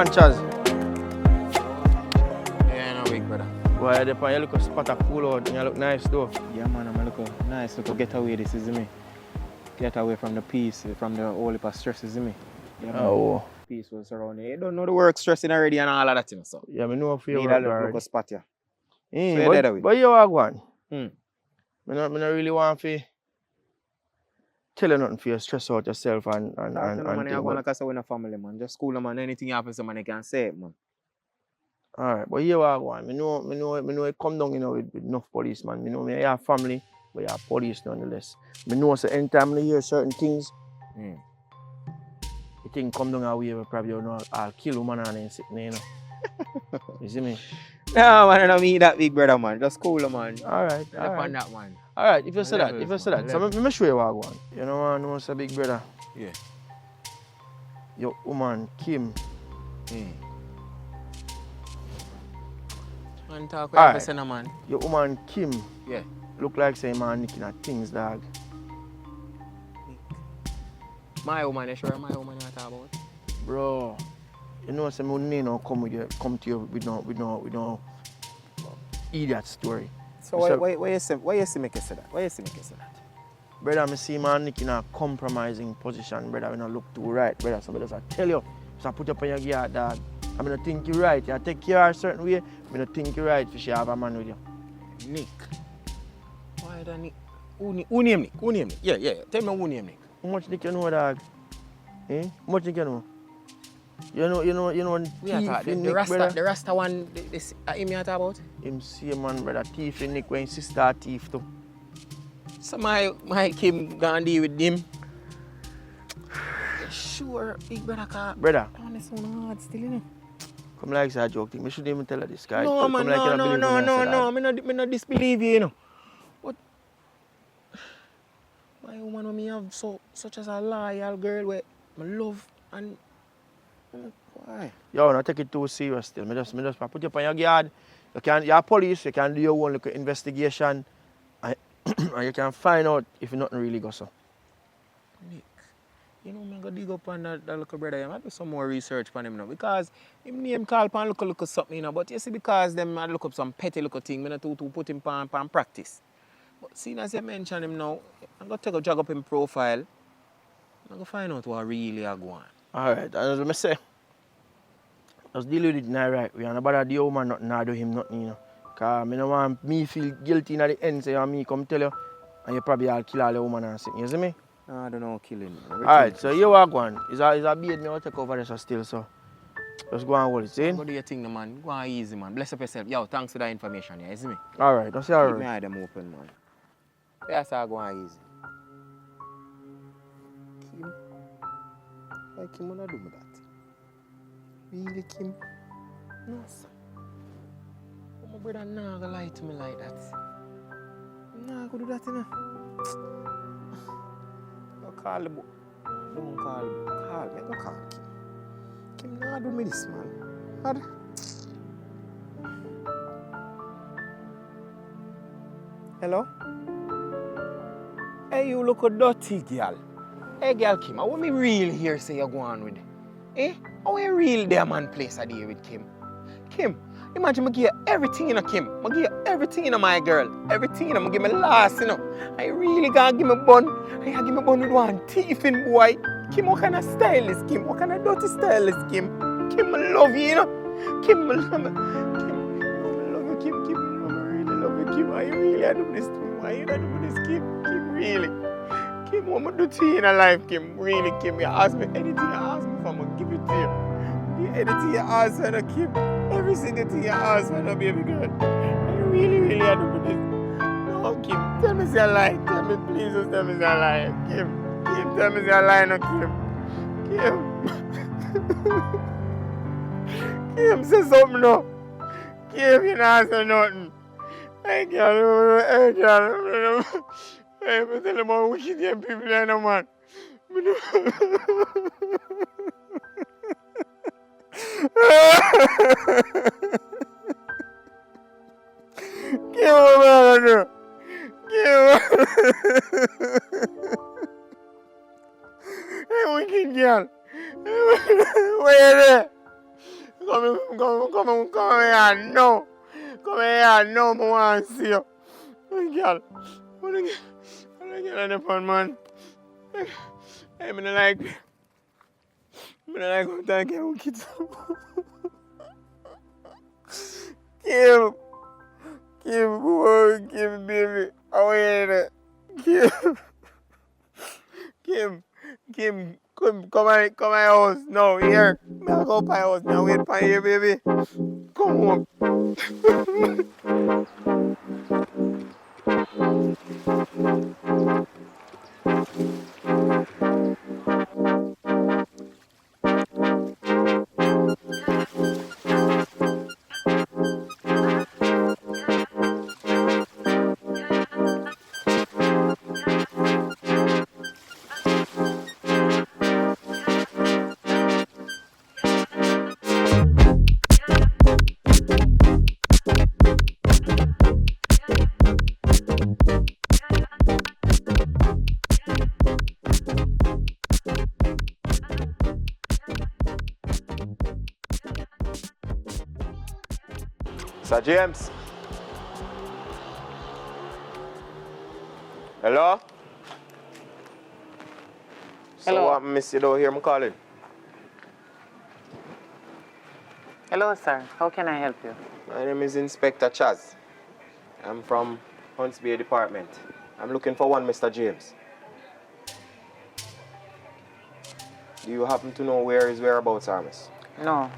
Chaz? Yeah, no big brother. Boy, you look a spot of cool out and you look nice though. Yeah man, I'm look nice, look getaway this is me. Get away from the peace, from the whole heap of stress is me. Yeah, man. Oh. Peace was around here. You don't know the work stressing already and all of that, you know, so. Yeah, I know for your Need work a already. local spot, yeah. So So but you are one. Hmm. I don't really want to tell you nothing for you stress out yourself and man, thing, I go like I say when a family, man. Just school, man. Anything happens, so man, can say it, man. Alright, but you are one. I know it come down, with enough police, man. I know me have family, but you have police nonetheless. I know so anytime I hear certain things, the thing come down away, probably I'll kill woman and then sitting there, You see me? No, man, I don't mean that big brother, man. Just school, man. Alright. On that, man. Alright, if you say that, so let me show you what I want. You know what I know, say big brother? Yeah. Your woman, Kim. Man, talk Alright. with you, man. Your woman, Kim. Yeah. Look like say man nicking at things, dog. My woman, you sure my woman you talk about? Bro, you know say me no come to you with no idiot story. So why you see me say that? Why you see me say that? Brother, I see man Nick in a compromising position, brother. When I look too right, brother. So I tell you, so I put up on your gear, dog. I'm gonna think you right. You take care of a certain way, I'm gonna think you right if she have a man with you. Nick. Why that Nick? Who name Nick? Who name Nick? Yeah. Tell me who name Nick. How much Nick you know, dog? How much Nick you know? You know, We are talking the Rasta one, this him you talk about? Him see man, brother, thief in Nick when his sister thief too. So my Kim gonna deal with him. Sure, big brother car. Brother. Honest one hard still, you know. Come like say a joke thing. I shouldn't even tell her this guy. No, man, no. Me not disbelieve you, you know. But my woman when me have such as a loyal girl where I love and why? Yo, not take it too serious still. Me just put you up on your guard. You're police, you can do your own little investigation and, and you can find out if nothing really goes so. Nick, you know, I'm going to dig up on that little brother. I do some more research on him now. Because him name call upon look something, you know. But you see, because them I look up some petty little thing, I to put him on practice. But seeing as you mention him now, I'm going to take a jog up him profile. I'm going to find out what really are going on. Alright, as I say, just deal with it now, right? We are not bother the woman nothing, not do him nothing, you know. Because I don't want me feel guilty at the end, so me come tell you, and you probably all kill all the woman and something, you see me? No, I don't know killing. Alright, so you walk one. It's a beard me will take over this still, so just go and hold it, see? Go do your thing, man. Go on easy, man. Bless up yourself. Yo, thanks for that information, yeah, you see me? Alright, don't say alright. Keep my eye them open, man. Yes, I'll go on easy. Kim? Why Kim wanna do me that? Really, Kim? No, sir. My brother not gonna lie to me like that. Nah, go do that, you know. No, call the boy. Don't call the boy. Call me. Don't call Kim. Kim nah do me this, man. Mad. Hello? Hey, you look a dirty girl. Hey, girl Kim, what me real here say you go on with? Eh? How we real there man place a day with Kim? Kim, imagine me give you everything, Kim. I give you everything, my girl. Everything, I give me last, I really gonna give me bun. I give me bun with one teeth in boy. Kim, what kind of style is Kim? What kind of dirty style is Kim? Kim, I love you, Kim, I love you. Kim, I love you, Kim. I really love you, Kim. I really do this to me. Why you not do this, Kim? Kim, really? Kim, what am I do to you in life, Kim? Really, Kim, you ask me anything you ask me for, I'm going to give it to you. Anything you ask for, Kim. Every single thing you ask for, baby girl. I really do this. No, Kim, tell me you're lying. Tell me, please, just tell me you're lying. Kim, tell me you're lying, Kim. Kim, say something now. Kim, you not say nothing. Hey, girl. Hey, but tell them how wicked them people are, no, man. Give on, Hey, wicked girl. Where you there? Come here, no. Come here, no, I want to see you. Oh, girl. What get on the phone, man? Hey, I don't like how to get with kids. Kim, Kim, baby. How are you? Kim, come my house. No, here. I'll go my house. Now wait for you, baby. Come home. Sir James. Hello? So Hello. what, miss you down here, I'm calling? Hello, sir. How can I help you? My name is Inspector Chaz. I'm from Hunts Bay Department. I'm looking for one Mr. James. Do you happen to know where his whereabouts are, miss? No.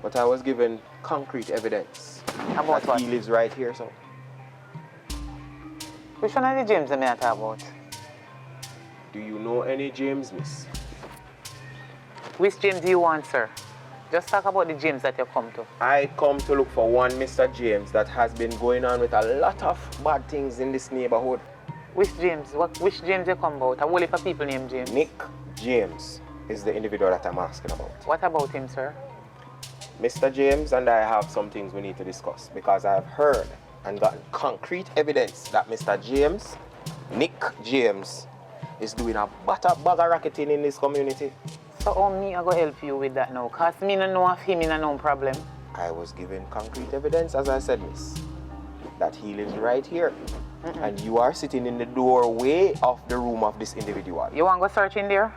But I was given concrete evidence About that what? he lives right here, so. Which one are the James that I talk about? Do you know any James, miss? Which James do you want, sir? Just talk about the James that you come to. I come to look for one Mr. James that has been going on with a lot of bad things in this neighborhood. Which James? Which James you come about? A whole heap of people named James. Nick James is the individual that I'm asking about. What about him, sir? Mr. James and I have some things we need to discuss because I've heard and gotten concrete evidence that Mr. James, Nick James, is doing a bag of racketing in this community. So how me I go help you with that now? Cause me no know of him in a no problem. I was given concrete evidence, as I said, miss, that he lives right here. And you are sitting in the doorway of the room of this individual. You want to go search in there?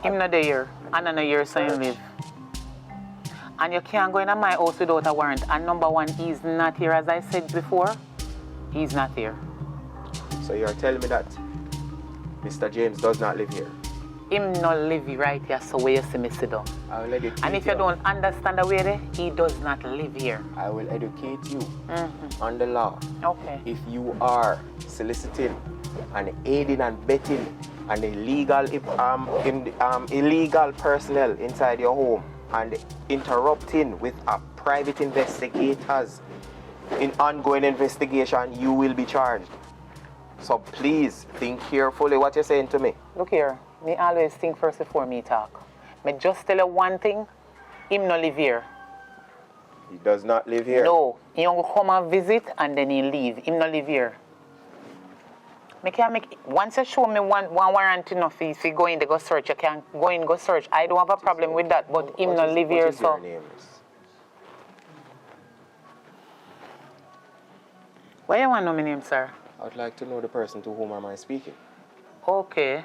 Him not there. And I know you're saying live. And you can't go in my house without a warrant. And number one, he's not here, as I said before. He's not here. So you're telling me that Mr. James does not live here? Him not live right here, so where you see me sit down. I will educate you. And if you don't understand the way there, he does not live here. I will educate you on the law. Okay. If you are soliciting and aiding and abetting an illegal personnel inside your home and interrupting with a private investigators in ongoing investigation, you will be charged. So please think carefully what you're saying to me. Look here, me always think first before me talk. Me just tell you one thing, him no live here. He does not live here. No, he only come and visit and then he leave. Him no live here. Me can make, once you show me one warrant enough, if you go in, they go search, you can go in, go search. I don't have a problem with that, but him no live here, so. What is your name? What you want to know my name, sir? I would like to know the person to whom am I speaking. Okay.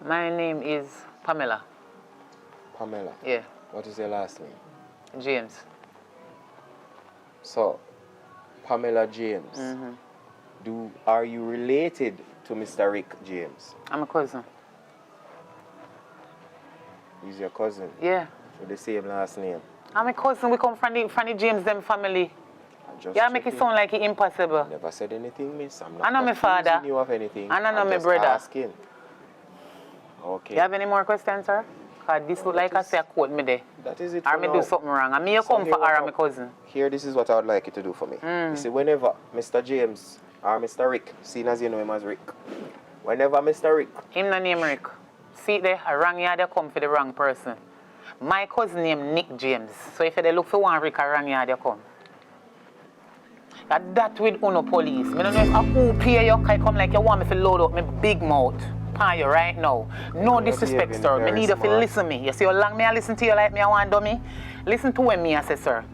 My name is Pamela. Pamela. Yeah, What is your last name? James. So, Pamela James. Are you related to Mr. Rick James? I'm a cousin. He's your cousin Yeah. with the same last name. I'm a cousin. We come from the James them family. Just Yeah, make it checking. sound like it's impossible. Never said anything, miss. I'm I know not my father. accusing you of anything. And I know I'm my just brother. asking. Okay. You have any more questions, sir? Because this look like I say a quote me there. That is it Or for me now. do something wrong. And me you So come here for what her I- and my cousin. Here, this is what I would like you to do for me. You see, whenever Mr. James or Mr. Rick, seen as you know him as Rick, whenever Mr. Rick, Him no name Rick. See there, a wrong yard they come for the wrong person. My cousin named Nick James. So if they look for one Rick, a wrong yard they come. That with Uno police. I don't know if a who pay you can come like you want me to load up my big mouth. upon you right now. No You're disrespect, behaving sir. Me very need you to smart. listen me. You see how long me I listen to you like me I want dummy? Listen to when me I say, sir.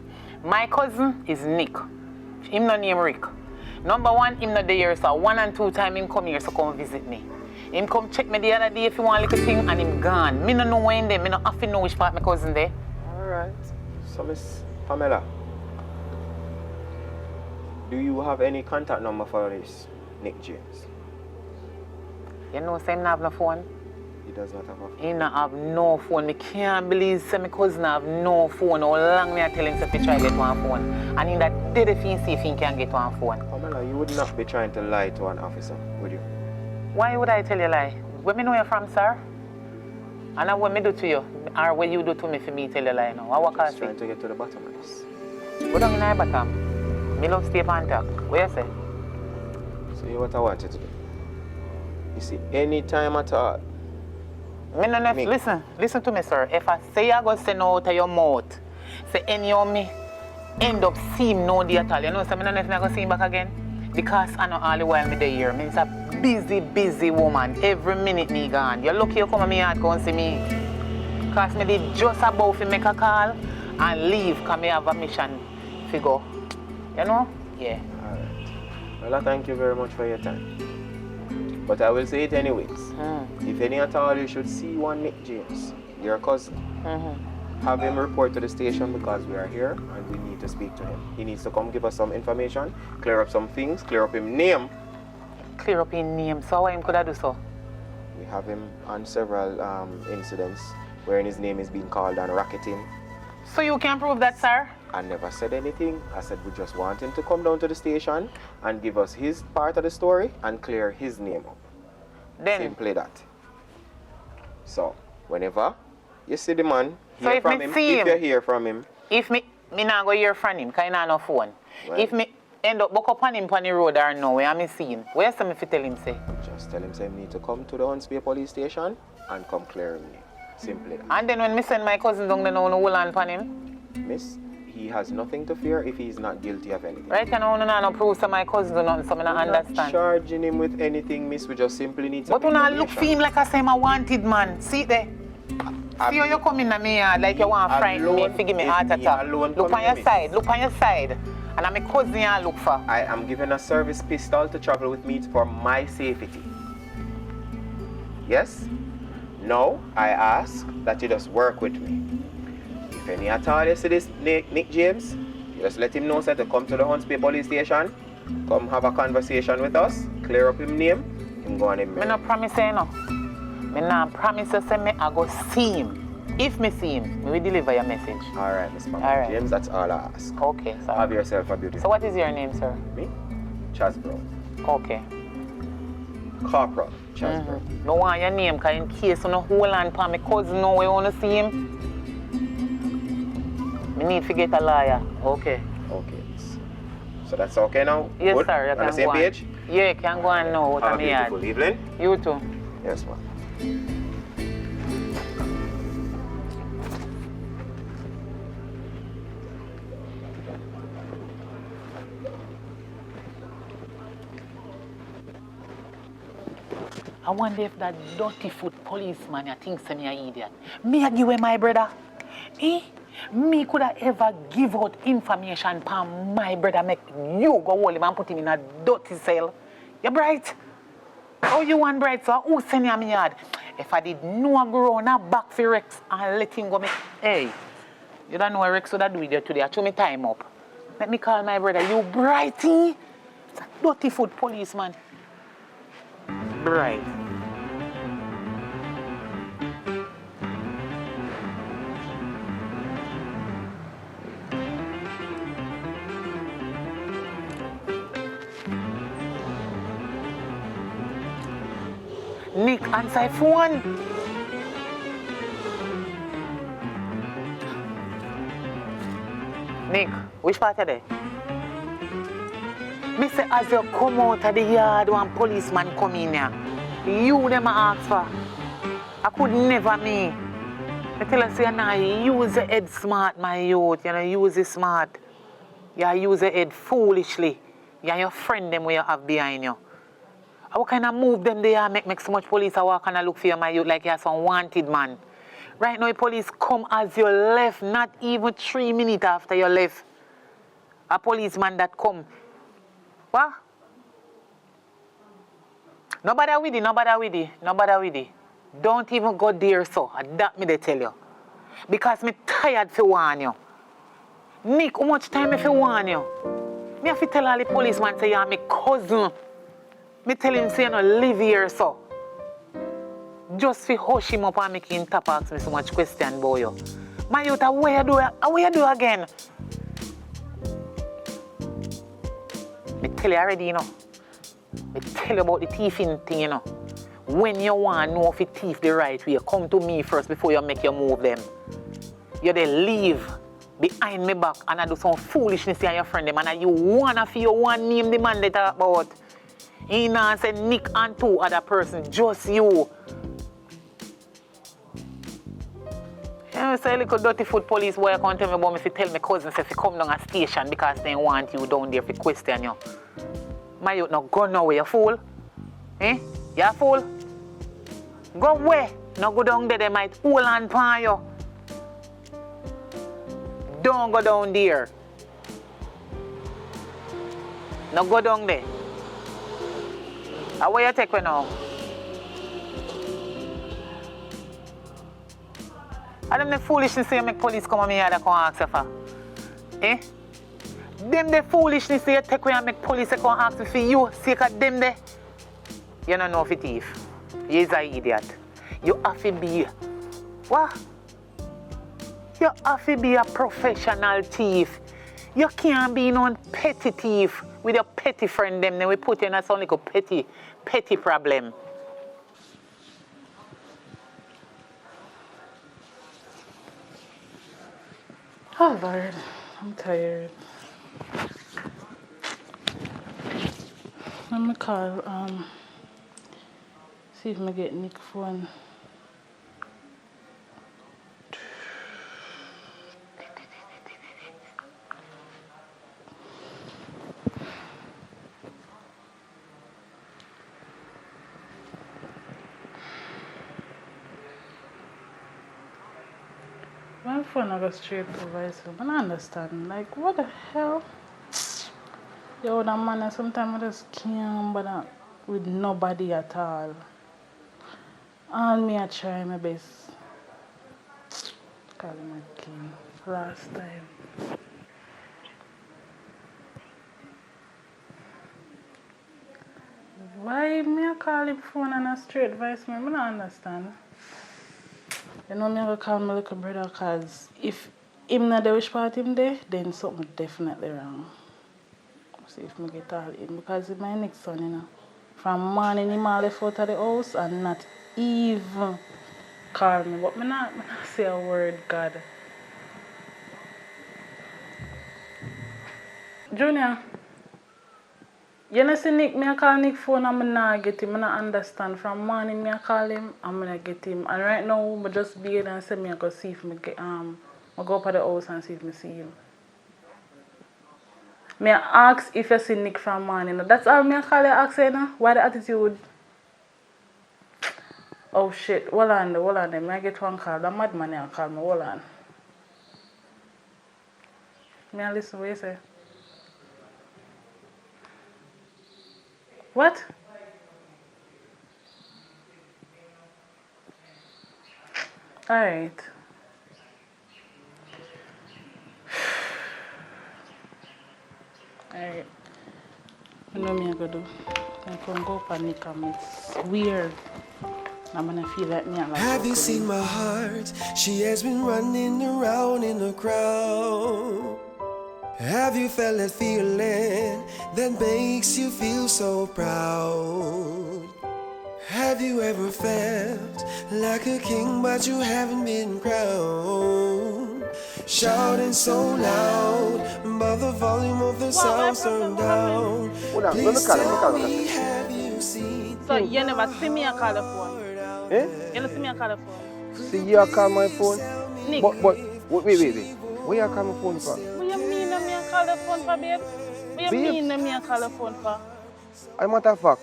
My cousin is Nick. Him no name Rick. Number one, him not there, so 1 and 2 times him come here so come visit me. Him come check me the other day if you want a little thing and him gone. Me no know when there. Me no have to know which part my cousin there. Alright. So Miss Pamela, do you have any contact number for this Nick James? You know, say him not have no phone. He does not have a phone. He not have no phone. Me can't believe say my cousin have no phone. How long me I tell him say fi try get one phone. And in that dead if he see if he can get one phone. Pamela, you would not be trying to lie to an officer, would you? Why would I tell you lie? Where me know you from, sir? And what me do to you? Or what you do to me for me tell you lie now? What can I Just say? trying to get to the bottom of this. Go down in my bottom. Me love stay on top. What you say? So you what I want you to do. You see, any time at all, Me no know. Me. Listen to me, sir. If I say I go send out of your mouth, say any of me end up seeing no day at all. You know, so me no know if I go see him back again. Because I know all the while me there here. Me is a busy woman. Every minute me gone. You're lucky you come to me yard go and see me. Because me did just about to make a call and leave because me have a mission to go. You know? Yeah. alright. Well, I thank you very much for your time. But I will say it anyways. If any at all you should see one Nick James, your cousin, have him report to the station because we are here and we need to speak to him. He needs to come give us some information, clear up some things, clear up his name. Clear up his name. So how him could I do so? We have him on several incidents wherein his name is being called and racketing. So you can prove that, sir? I never said anything. I said we just want him to come down to the station and give us his part of the story and clear his name up. Then, Simply that. So, whenever you see the man, So hear if from me him. see If him- you hear from him, if me not go hear from him because he not no phone. Right. If me end up buck up on him on the road or no, where I see him, where say me fi tell him say? just tell him say he need to come to the Hunts Bay police station and come clear him name. Simply that. And then when me send my cousin down there, no hold on on him. Miss, he has nothing to fear if he is not guilty of anything. Right, you know, no prove say my cousin do nothing, so me not We're not understand. charging him with anything, miss. We just simply need some But you not look for him like I say, I'm a wanted man. See there? See how you come in at me yard like you want to frighten me, to give me heart attack. Look on your side, look on your side. And I'm a cousin you look for. I am given a service pistol to travel with me for my safety. Yes? Now, I ask that you just work with me. If any at all you see this Nick James, you just let him know so to come to the Hunts Bay police station, come have a conversation with us, clear up his name, him go on him. Me no promise you no. Me not promise you say me I go see him. If me see him, me will deliver your message. Alright, Miss Mama. All right. James, that's all I ask. Okay, sir. Have yourself a beautiful So what is your name, sir? Me? Chaz Brown. Okay. Corporal Chaz Brown. No want your name, because in case you no hold on for my cousin know where you want to see him, me need to get a lawyer. Okay. Okay. So that's okay now? Yes, Good? sir. You On the can same go page? on. Yeah, you can go on now. Out Have of a me beautiful yard. evening. You too. Yes, ma'am. I wonder if that dirty foot policeman you think say me an idiot. Me a give away my brother. Eh? Me could have ever give out information upon my brother make you go hold him and put him in a dirty cell. You bright? Oh, you want bright, so who send you a me yard? If I did know go round a back for Rex and let him go, me, hey, you don't know what Rex would have do with you today. I show me time up. Let me call my brother. You brighty? It's a dirty foot policeman. Bright. Nick, answer phone. Nick, which part of there? Me say as you come out of the yard, one policeman come in here. You them a ask for. I could never me. I tell you, say, nah, you use your head smart, my youth. You know, use it smart. You use your head foolishly. You and your friend them where you have behind you. What kind of move them they are make so much police a walk and a look for you, my youth, like you're some wanted man. Right now, the police come as you left, not even 3 minutes after you left. A policeman that come. What? Nobody with it, nobody with it, nobody with it. Don't even go there, so. That me they tell you. Because me tired to warn you. Nick, how much time if I warn you? Me have to tell all the policeman say you're my cousin. Me tell him say you no live here, so. Just to hush him up and make him tap ask me so much question about you. My youth, what you do again? Me tell you already, you know. Me tell you about the thieving thing, you know. When you want to know if you thief the right way, come to me first before you make your move them. You then leave behind me back and I do some foolishness and your friend them and you wanna feel you want name the man they talk about. He now say Nick and 2 other persons, just you. You say little dirty foot police boy come tell me about me if you tell my cousins if you come down a station because they want you down there if you question you. My youth no go nowhere, you fool. Eh? You a fool? Go where? No go down there, they might hold on upon you. Don't go down there. No go down there. Where you take me now? I them the foolishness say you make police come on me here and come ask you for. Eh? Them the foolishness say you take me and make police come ask me for you. See them there. You don't know if it's thief. You're an idiot. You have to be. What? You have to be a professional thief. You can't be no petty thief with your petty friend them. Then we put you in a some like a petty problem. Oh Lord, I'm tired. Let me call, see if I get Nick's phone. My phone I go straight to voicemail. I don't understand. Like, what the hell? Yo, that man, sometimes I just can't bother with nobody at all. And me, I try my best. Call him again. Last time. Why me I call him phone and a straight voicemail? I don't understand. You know me I go call my little brother because if him not there which part him there, then something definitely wrong. See if I get all in because it's my next son, you know. From morning him all left out of the house and not even call me. But I not say a word, God. Junior, you know see Nick, I call Nick phone and I not get him. I not understand. From morning I call him, I'm gonna get him. And right now I just be and say me I go see if I get I go up at the house and see if I see him. Me ask if you see Nick from morning. That's all me I call you ask you know? Why the attitude? Oh shit, hold on. Me I get one call. That madman I call me, hold on. Me I listen what you say. What? Alright. Alright. You know me I go do. I can go panic and it's weird. I'm gonna feel like me and like Have you seen my heart? She has been running around in the crowd. Have you felt that feeling that makes you feel so proud? Have you ever felt like a king but you haven't been crowned? Shouting so loud, but the volume of the sound's turned down. Please tell me, have you seen? So you never see me a call the phone? Eh? You never see me a call the phone? See you call my phone? Nick. But wait. What you call my phone for? What you mean me a call the phone for, babe? What you Babe? mean me a call the phone for? As a matter of fact,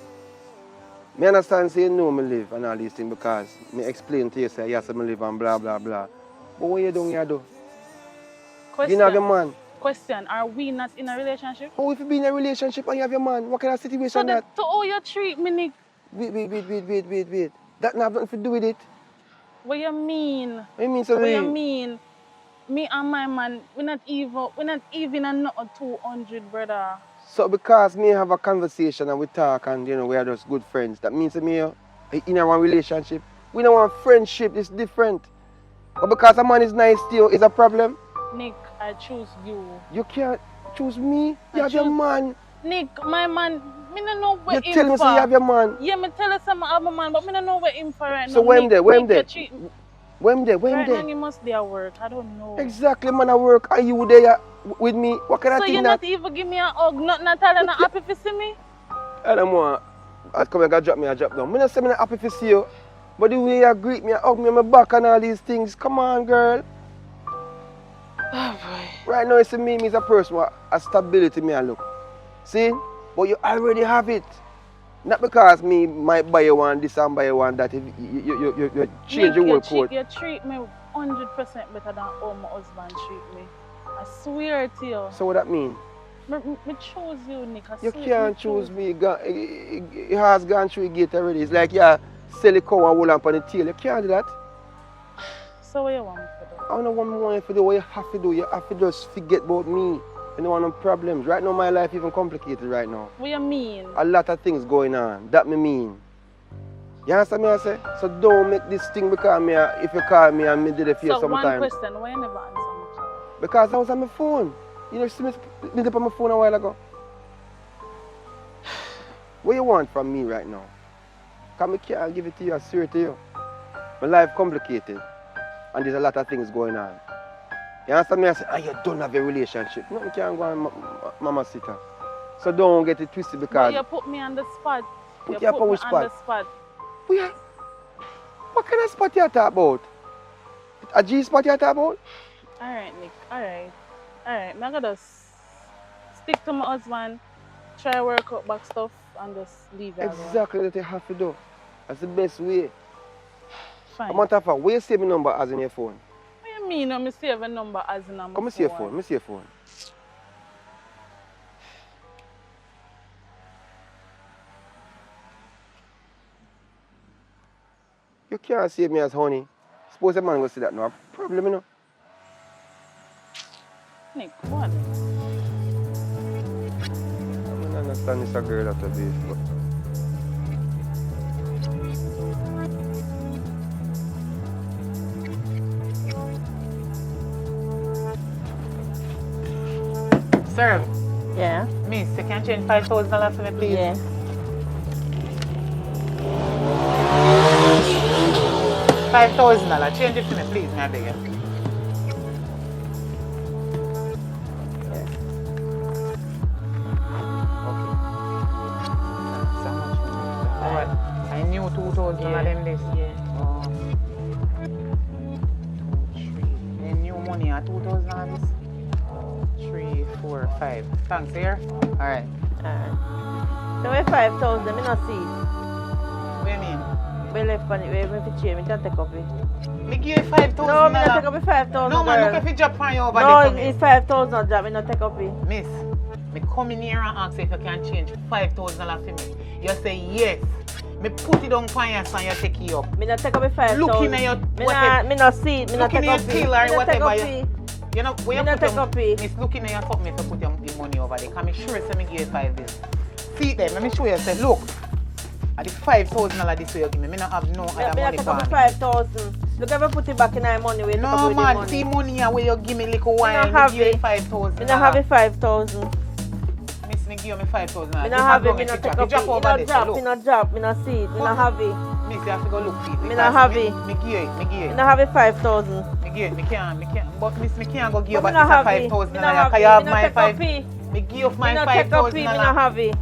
Me understand say you know me live and all these things because me explain to you say yes me live and blah blah blah. But what you doing here do? You have your man. Question, are we not in a relationship? How if you be in a relationship and you have your man? What kind of situation So that? to how you treat me, Nick? Wait. That not have nothing to do with it. What you mean? What you mean, so What you mean? Me and my man, we're not even another 200, brother. So because me have a conversation and we talk and you know we are just good friends, that means to me in a one relationship. We don't want friendship, it's different. But because a man is nice to you, is a problem? Nick, I choose you. You can't choose me. You have your man. Nick, my man, me don't know where You tell me say you have your man. Yeah, me tell us I'm a man, but me don't know where him for right now. So when there? Right When now you must be at work. I don't know. Exactly, man, I work. Are you there with me? What kind of So thing you that? not even give me a hug, not tell you not happy to see me? I don't want. I come and drop me, I drop down. Me not say me not happy to see you. But the way you greet me, hug me on my back and all these things. Come on, girl. Oh boy. Right now, you see me is a person with a stability me I look. See? But you already have it. Not because me might buy you one this and buy you one that. You change your whole code. You treat me 100% better than how my husband treat me. I swear to you. So what that mean? Me choose you, Nick. You can't choose me. It has gone through the gate already. It's like you sell a cow and hold on the tail. You can't do that. So what you want me to do? I don't want you to do what you have to do. You have to just forget about me. You don't want no problems. Right now, my life even complicated right now. What you mean? A lot of things going on. That me mean. You understand me I say? So don't make this thing because me, if you call me and me did it for you sometimes. So one question, why you never answer my call? Because I was on my phone. You know, see me did it on my phone a while ago. What you want from me right now? Because I can't give it to you, I swear to you. My life complicated. And there's a lot of things going on. You understand me? I say, you don't have a relationship. Nothing can go on, mama sitter. So don't get it twisted because... But you put me on the spot. Put you you put on me which on spot? the spot. What kind of spot you talk about? A G spot you talk about? Alright, Nick. Alright. I'm gonna just stick to my husband, try work out back stuff, and just leave it. Exactly what you have to do. That's the best way. Fine. A matter of fact, where you save my number as in your phone? What you mean? I'm save a number as in my phone? Come see your phone. See your phone. You can't save me as honey. Suppose a man go see that no problem, you know. Nick, what? I don't understand this a girl after this, but... Sir, Yeah. miss, you can change $5,000 for me, please? Yeah. $5,000. Change it for me, please, my beg you. I knew 2,000 of them this. Yeah. Oh. 2, 3. They new money at 2,000 of this. 3, 4, 5. Thanks, here. Alright. Alright. So we 5,000, me not see it. What do you mean? We left on it, we have to change, me can take up it. Me give you 5,000. No, me not take up it 5,000. No, man, girl. look if you drop on you over No, there for me. it's 5,000 drop, me not take up it. Miss, me come in here and ask if you can change $5,000 for me. You say yes. Me put it on for you and you take it up. Me not take up it 5,000. Looking at your me not see it, me not looking take at up your it. till or Me not take whatever. up You, it. you know, where Me you not put take up it. Miss, looking at your something if you put the money over there. Because me sure say me give you 5 bills. See them, let me show you. Say, look, at the $5,000 this way you give me, me not have no other Me not money take for up it me. 5,000. Look, if I put it back in my money, we take No up with the man, money. see money here where you give me little while, not me have give you it. 5,000. Me not have it 5,000. Miss, me give you me 5,000. Me not have it, me not take up it. Drop Me over not this, drop, look. me not drop, me not see it, me not have it. Miss, you have to go look for it. Me not have it. Me give it, me give Me it. not have it 5,000. Me give it, me can't. But miss, me can't go give you But back me not this have it. 5,000 Me not have because it. you have Me my not take 5. up it. Me give you Me my not take up it, me not 5,000. have it.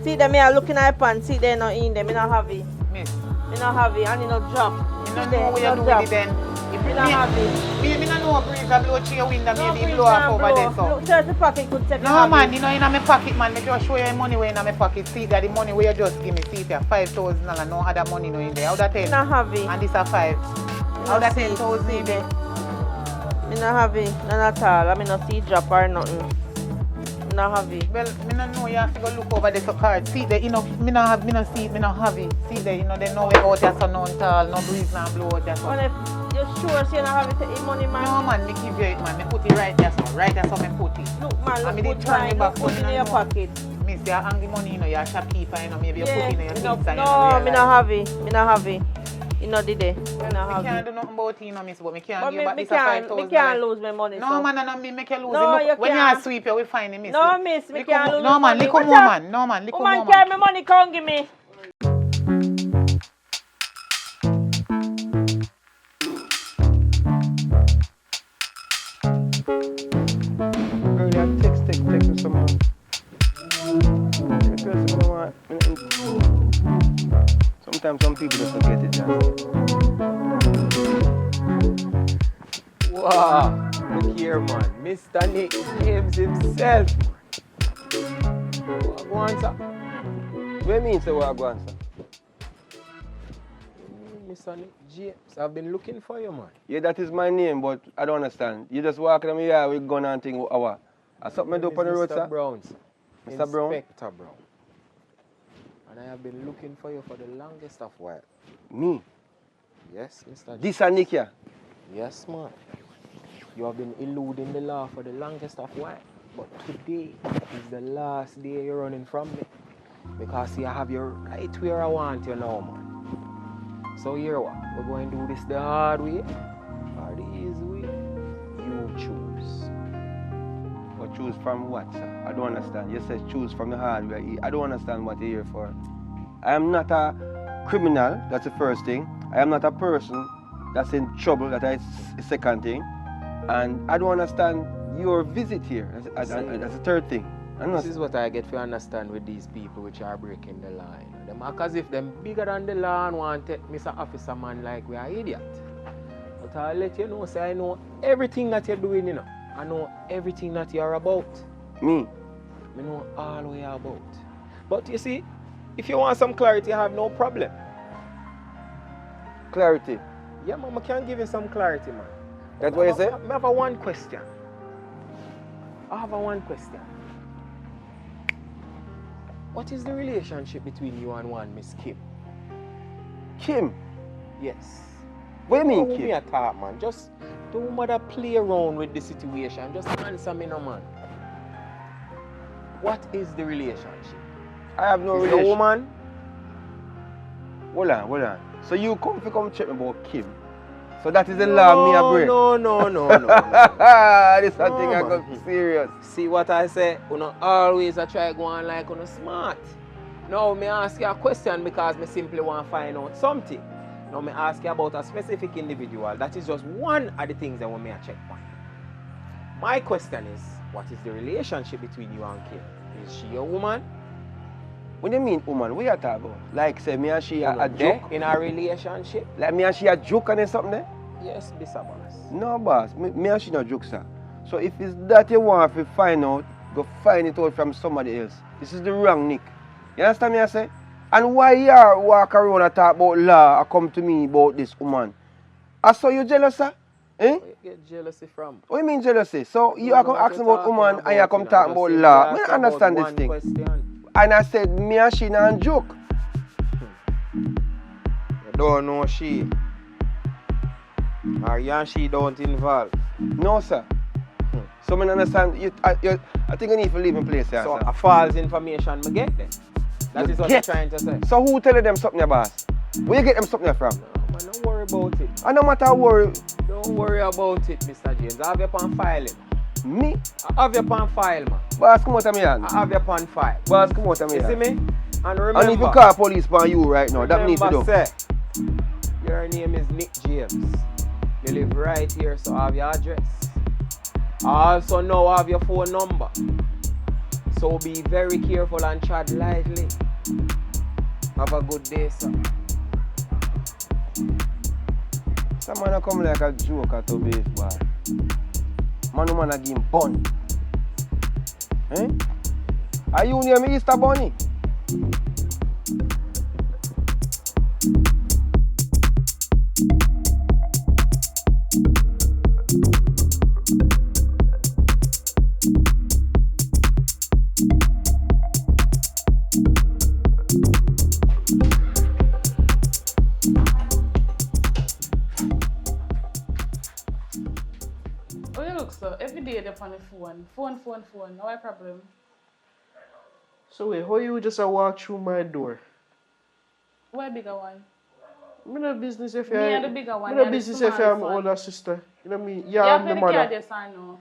See them here looking at your pants, see they not in there, me not have it. Miss, Me not have it, and it not drop. you See don't there, know what it you not do drop. with it then. If Me not have it. Me no know breeze a blow through your window, No maybe breeze blow up can't over there, blow. so. Look, 30 pocket could take No man, you know in my pocket man, me just show you the money where in my pocket. See that the money where you just give me, see it here, $5,000 no other money no in there. How that 10? Me not have it. And this a 5. How that 10,000 in there? Me not have it. None at all. I mean not see drop or nothing. Me not have it. Well, me no know you have to go look over the card. See there, you know, me no see it, me no have it. See there, you know, they know we out there so no tall, no breeze no blow out there so. Well, if you're sure so you not have it, take the money, man. No man, me give you it man, me put it right there so, right there so me put it. Look, man, And me look did good turn fine. it back Look so good in your pocket. Miss, you hang the money, you know, you're a shopkeeper, you know, maybe you put it in your me things no, and you no, me realize. not have it. Me not have it. You know, did it? Me not Me have can't it. do nothing about it, you know, miss, but me can't But give you back me this a can't $5,000. lose my money. No so. man, no, me make you lose No, it. you Look, when can't. you sweep, you will find it, miss. No, miss, me can't lose No my man, money. little What's more up? man. No man, little more Woman, man. carry my money, come give me. Girl, you text me somehow. Sometimes some people just don't get it, John. Wow, look here, man. Mr. Nick James himself. Go on, sir. What do you mean, say what I go on, sir? Mr. Nick James, I've been looking for you, man. Yeah, that is my name, but I don't understand. You just walk in here with gun and thing, what? I something do on the road, Mr. sir? Brown, sir. Mr. Brown? Inspector Brown. And I have been looking for you for the longest of while. Me? Yes, Mr. James. This and Nick here? Yes, man. You have been eluding the law for the longest of while. But today is the last day you're running from me. Because see, I have you right where I want you now, man. So here what? We're going to do this the hard way or the easy way? You choose. But choose from what, sir? I don't understand. You said choose from the hard way. I don't understand what you're here for. I am not a criminal, that's the first thing. I am not a person that's in trouble, that's the second thing. And I don't understand your visit here, that's the third thing. This is what I get to understand with these people which are breaking the law. You know. Them act as if them bigger than the law and want to take Mr. Officer man like we are idiot. But I'll let you know, say I know everything that you're doing, you know. I know everything that you're about. Me? I know all what you're about. But you see, if you want some clarity, I have no problem. Clarity? Yeah, man, I can give you some clarity, man. That's what you say? I have a one question. I have a one question. What is the relationship between you and one Miss Kim? Kim? Yes. What do you mean, Don't Kim? me a talk, man. Just don't bother play around with the situation. Just answer me, no, man. What is the relationship? I have no Is relation. the woman? Hold on. So you come check me about Kim. So that is the law me a break. No. This one thing I man. got serious. See what I say? You know, always I try go on like you know smart. Now me ask you a question because me simply want to find out something. Now me ask you about a specific individual. That is just one of the things I want me to check on. My question is, what is the relationship between you and Kim? Is she a woman? What do you mean, woman? What you talking about? Like, say, me and she a joke? In a relationship? Like, me and she a joke and then something there? Yes, Mr. Boss. No, boss. Me and she no joke, sir. So if it's that you want to find out, go find it out from somebody else. This is the wrong Nick. You understand me I say? And why you walk around and talk about law and come to me about this woman? I saw you jealous, sir? Eh? Where you get jealousy from? What you mean jealousy? So you don't are know come what asking you're about woman talking and you about, come you know. talking Just about simply law. ask I about understand this one thing. question. And I said, me and she not joke. You don't know she. Or you and she don't involve. No, sir. So I understand. I think I need to leave my place here, So sir. a false information me get then. That You is what get? you're trying to say. So who tell them something, boss? Where you get them something from? No, man, don't worry about it. I no matter worry. Don't worry about it, Mr. James. I have your pan file. Me? I have your pan file, man. Boss, come out of me hand. I have your pan file. Boss, come out of me You see hand. me? And remember, I need to call police on you right now. That need to do. say, your name is Nick James. You live right here, so I have your address. I also now have your phone number. So be very careful and tread lightly. Have a good day, sir. Some Man, I come like a joker to baseball. Man, I give him bun. Eh? Are you near me, Easter Bunny? Oh, you look so. Every day they're on the phone. Phone. No problem. So wait, how you just walk through my door? Why bigger one? I'm in a business if Me you're... and the bigger one. I'm in a you are the business if you're my smallest one. older sister. You know me? You Yeah, have I'm to the play the card, mother. yes or no?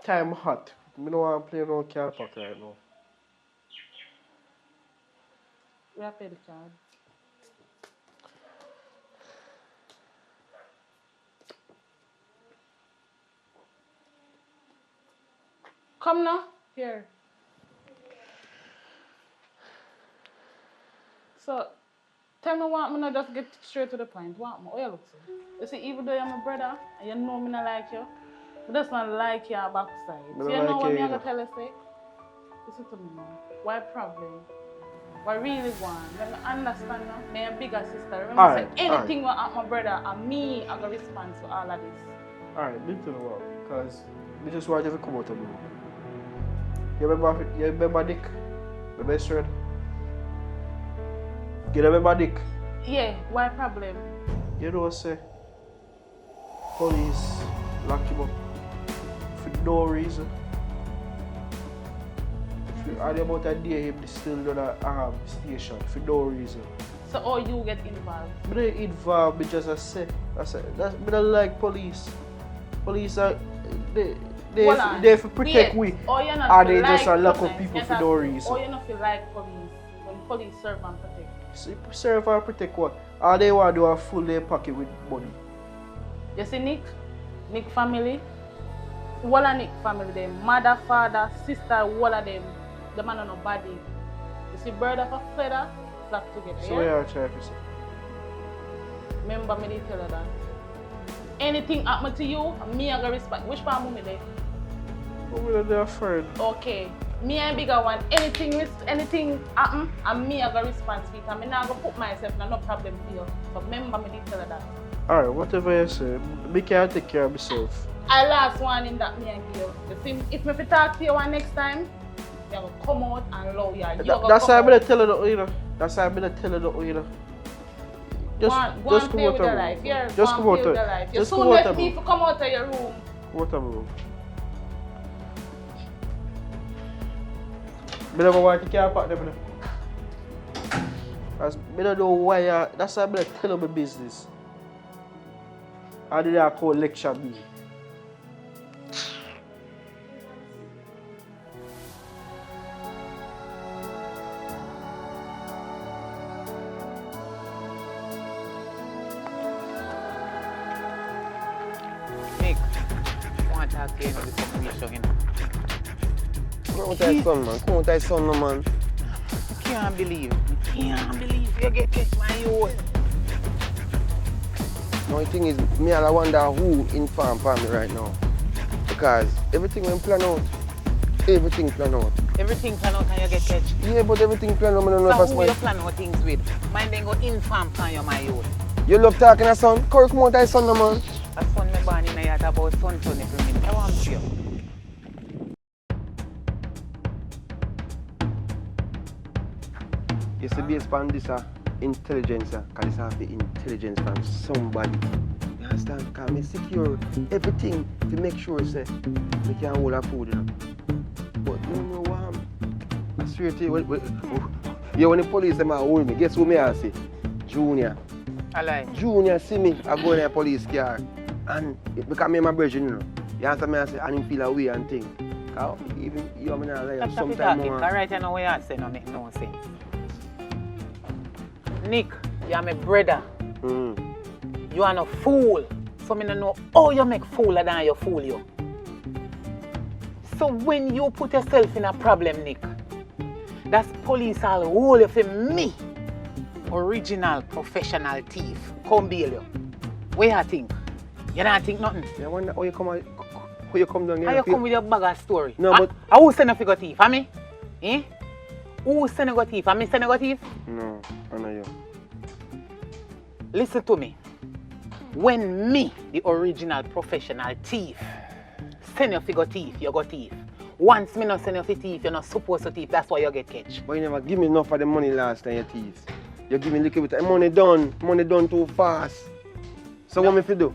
Time hot. I don't want to play no car park right now. We have to play the card. Come now. Here. So, tell me what me not just get straight to the point. What me? How you look so? You see, even though you're my brother and you know me not like you, I just not like your backside. Me So not you know like what you me I either. gonna tell you say? Listen to me now. Why problem? What really want? Let me understand now. Me a bigger sister. Remember Alright, say anything what at my brother and me I gonna respond to all of this. Alright, me too well. Because me just want you to come out of me. You remember Dick? My best friend? You remember Dick? Yeah, why problem? You know what say? Police lock him up for no reason. And about a day him still done a station for no reason. So how you get involved? I don't involve me just as say. I don't like police. Police are Hold on. they for protect Wait. we. Or you not Are feel they just like lock up police? people Yes, for I no feel. reason? Or you not feel like police when police serve and protect. So serve and protect what? All they want to do is full their pocket with money. You see Nick family, all of Nick family, them mother, father, sister, all of them, the man on nobody. You see bird of a feather flock together. So yeah? what you are trying to say? Remember me they tell her that. Anything happen to you, me I go respect. Which part of me there? But we're not afraid. Okay. Me and bigger one, anything happen, and me I go respond to it. And me not go put myself in no problem for you. So remember me they tell her that. Alright, whatever you say, me can take care of myself. I last one in that me and you. You see, if me fi talk to you one next time, you go come out and love you. That's why I'm gonna tell her that, you know. That's why I'm gonna tell her that, you know. Go and play with your life. Yeah, Just come out with of your life. You Just soon come out let of me to come out of your room. What am I? I never want to care about them. I don't know why. That's why I'm gonna tell them my business. I did that call lecture me. Nick, I want to talk to you about this information, you know. Come on with thy son, man. Come on with thy son, no, man. I can't believe you get catch my youth. The only thing is, me I wonder who informed for me right now. Because everything when plan out, everything plan out. Everything plan out and you get catch. Yeah, but everything plan out, I don't know So if who I you plan out things with? Mine then go inform on you, my youth. You love talking to son? Corey, come on with thy son, no, man. A son me born in a yacht about son every minute. I want to see you. You see, based on this intelligence, because this have the intelligence from somebody. You understand? Because I secure everything to make sure say, we can hold our food, you know. But you know what? I swear to you, when the police them hold me, guess who me I see? Junior. I lie. Junior see me, I go in a police car. And it become me and my brother, you know. You understand me? I say, and him feel away and thing. Because even you and me not lie, Stop sometimes talking. more. Alright, I know what you say, no make no sense. Nick, you're my brother. You are no fool. So I don't know how you make fooler than you fool you. So when you put yourself in a problem, Nick, that's police all hold you for me. original professional thief come bail you. What you think? You don't think nothing? I wonder how you come down here. How you come with your bag of story? No, but... Who send you to go thief? Huh, me? Eh? Who send you go thief? Me send you go thief? No, I know you. Listen to me. When me, the original professional thief, send you to go thief, you go thief. Once me not send you to thief, you're not supposed to thief. That's why you get catch. But you never give me enough of the money last time you thief. You give me a little bit of money done too fast. So No. what me fi do?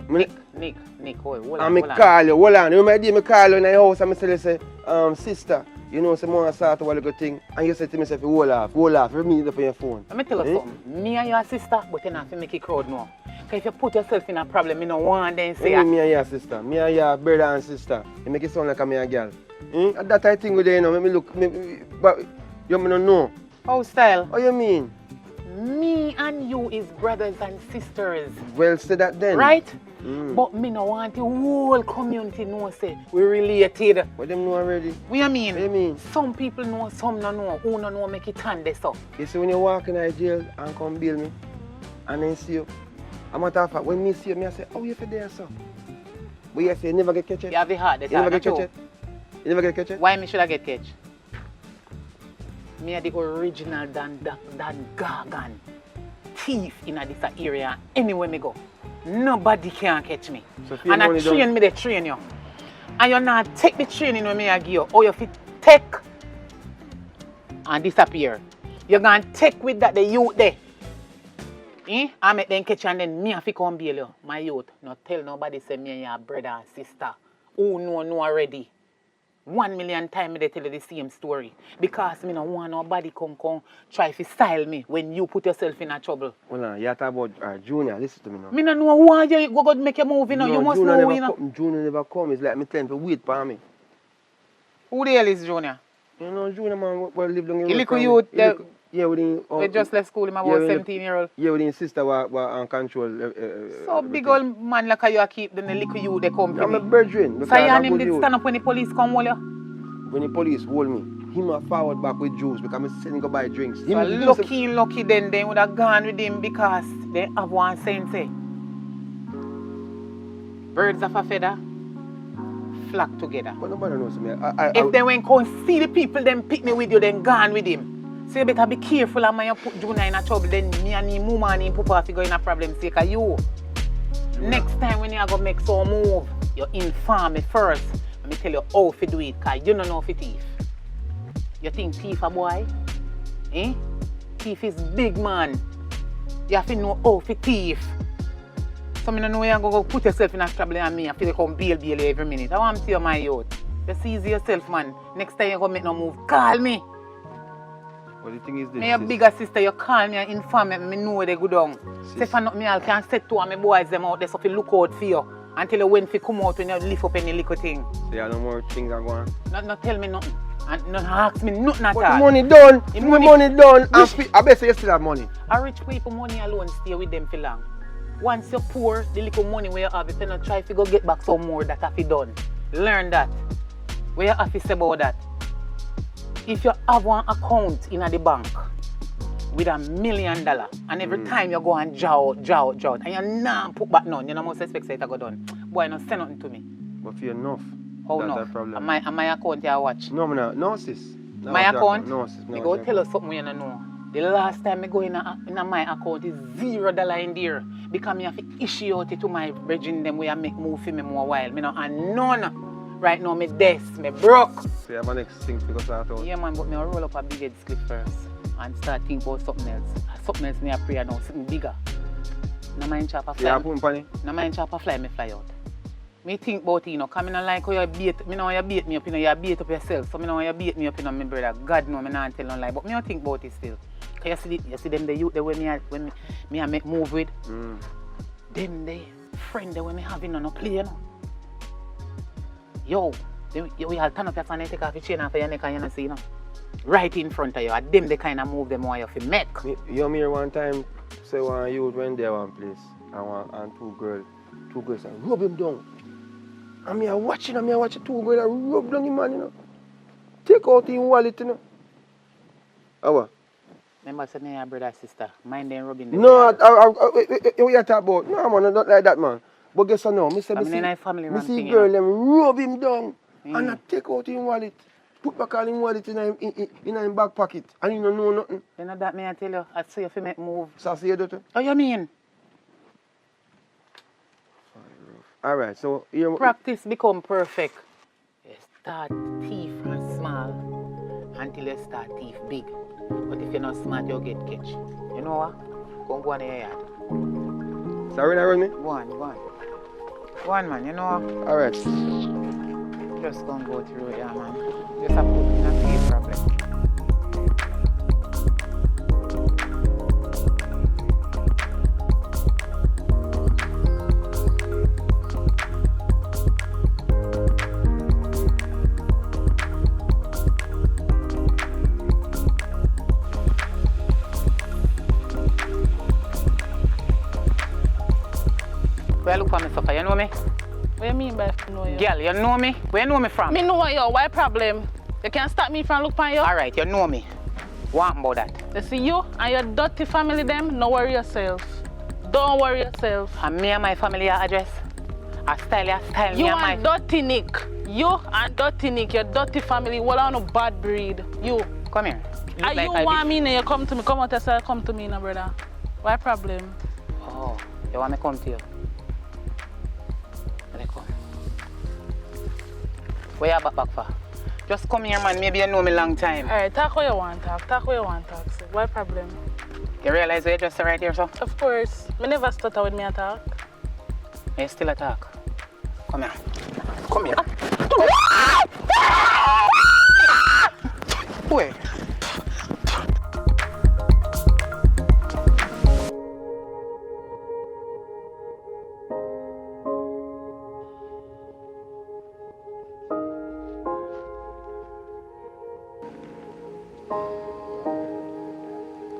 Nick, hold And me on. call you, hold on. Remember the day me call you in your house and me say, sister, you know, some more sort of a little thing. And you say to me, say, hold off. Remember me up on your phone. Let me tell you something. Me and your sister, but you have to make it crowd know. Because if you put yourself in a problem, you don't want them to say... Me and your sister. Me and your brother and sister. You make it sound like I'm a girl. And that I think with you, you know, make me look... but you don't know. How style? What you mean? Me and you is brothers and sisters. Well, say that then. Right? But me no want the whole community know say we related. What them know already? What you mean? What you mean? Some people know, some no know. Who no know make it turn this up. You see, when you walk in the jail and come bail me, and then see you, a matter of fact, when me see you, I say, oh, you for there, sir? But you say, you never get catch it? You have it hard. You never get catch it? You never get catch it? Why me should I get catch? Me are the original Dan Gargan thief in this area anywhere me go. Nobody can catch me. So and I train me, they train you. And you not take the training when me I give you, or you fit take and disappear. You're going to take with that the youth there. I make them catch you and then me have to come bail you. My youth, not tell nobody say me and your brother and sister. Who know already. 1 million times they tell you the same story. Because me no want nobody come try to style me when you put yourself in a trouble. Hold on, you talk about Junior, listen to me now. Me no know why you go make a move, you know. You must Junior know, never you know. Junior never come. It's like me telling to wait for me. Who the hell is Junior? You know, Junior man, well, live long. He little youth, yeah, within... we just left school, him about 17-year-old. Yeah, with his sister were on control. So big old man like you keep them the little youth they come to I'm a me. brethren. So you and him did stand up when the police come hold you? When the police hold me, him a forward back with juice because I'm sending go buy drinks. So lucky then they would have gone with him because they have one saying say, birds of a feather flock together. But nobody knows me. If they went come see the people then pick me with you, then gone with him. So you better be careful and you put Junior in a trouble, then me and him, mama and him, papa have to go in a problem sake of you. Next time when you go make some move, you inform me first. Let me tell you how to do it, because you don't know if thief. You think thief a boy? Eh? Thief is big man. You have to know how to thief. So I don't know where you go put yourself in a trouble and me have to come bail you every minute. I want to tell you my youth. You seize yourself, man. Next time you go make no move, call me. But the thing is this. My bigger sister, you call me and inform me, me know where they go down. Say for not me, I can set two of my boys them out there so to look out for you. Until you when you come out when you lift up any little thing. So you have no more things are going? Not tell me nothing. And not ask me nothing at But all. the money done. The The money- money done. I bet you still have money. A rich people money alone stay with them for long. Once you're poor, the little money where you have, if you not try to go get back some more that have you done. Learn that. Where you have to say about that. If you have one account in the bank with $1 million and every time you go and jaw, and you not put back none, you know most expect it to go done. Boy, no say nothing to me. But for enough. How That's no? a problem. And my account you watch. No, sis. No, My account? No, sis. Me go tell us something you don't know. The last time I go in my account is $0 in there. Because I have to issue out it to my brethren them where I make move for me more while. Me no and none. Right now, me desk, me broke. So you have a next thing to go start out? Yeah, man, but me roll up a big head slip first and start thinking about something else. Something else me a prayer now, something bigger. No mind chopper fly. Yeah, put money. No mind chopper fly, me fly out. Me think about it, you know, because I don't like how you beat, me know how you beat me up, you know, you beat up yourself. So me know how you beat me up, you know, my brother. God know, me not tell no lie, but me don't think about it still. Because you see them, the youth, the way me I make move with, them, the friend, the way me having on a play, you know. Yo, we all turn up your phone and take off your chain off your neck and you know, see, you know. Right in front of you, and them the kind of move them want you to make. You hear one time say one youth went there one place and two girls and rub him down. And me watching two girls and rub down him man, you know. Take out his wallet, you know. Awa. Remember, say me your brother, sister. Mind them rubbing them. No, what you talking about? No, man, not like that, man. But guess what now? Me say, I mean, in a family me man see thing, you girl know. them rub him down and I Mm. take out him wallet, put back all him wallet in him back pocket, and he don't know nothing. You know that me I tell you, I see if you make move. So I say, daughter. Oh, you mean? All right, so you Practice become perfect. You start thief from small until you start thief big. But if you're not smart, you'll get catch. You know what? Go on in your yard. Sorry, that run me. Go on. Go on, man. You know what? All right. Just gonna go through there, man. Just have to put in a thief problem. Where look for me, sucker? You know me? What you mean by know you? Girl, you know me? Where you know me from? Me know you. Why problem? You can't stop me from look for you. Alright, you know me. What about that? You see you and your dirty family them, no worry yourself. Don't worry yourself. And me and my family are address. I style You me and my... and dirty Nick. You and dirty Nick, your dirty family, what on a bad breed. You. Come here. Look And like you I want did. me now, you come to me. Come out yourself, come to me now, brother. Why problem? Oh, you want me to come to you? Let me come. Where you back for? Just come here, man. Maybe you know me long time. Alright, talk what you want talk. Talk what you want talk. So, why problem? You realize you're just right here, so? Of course. Me never stutter with me attack. You still attack. Come here. Come here. Wait.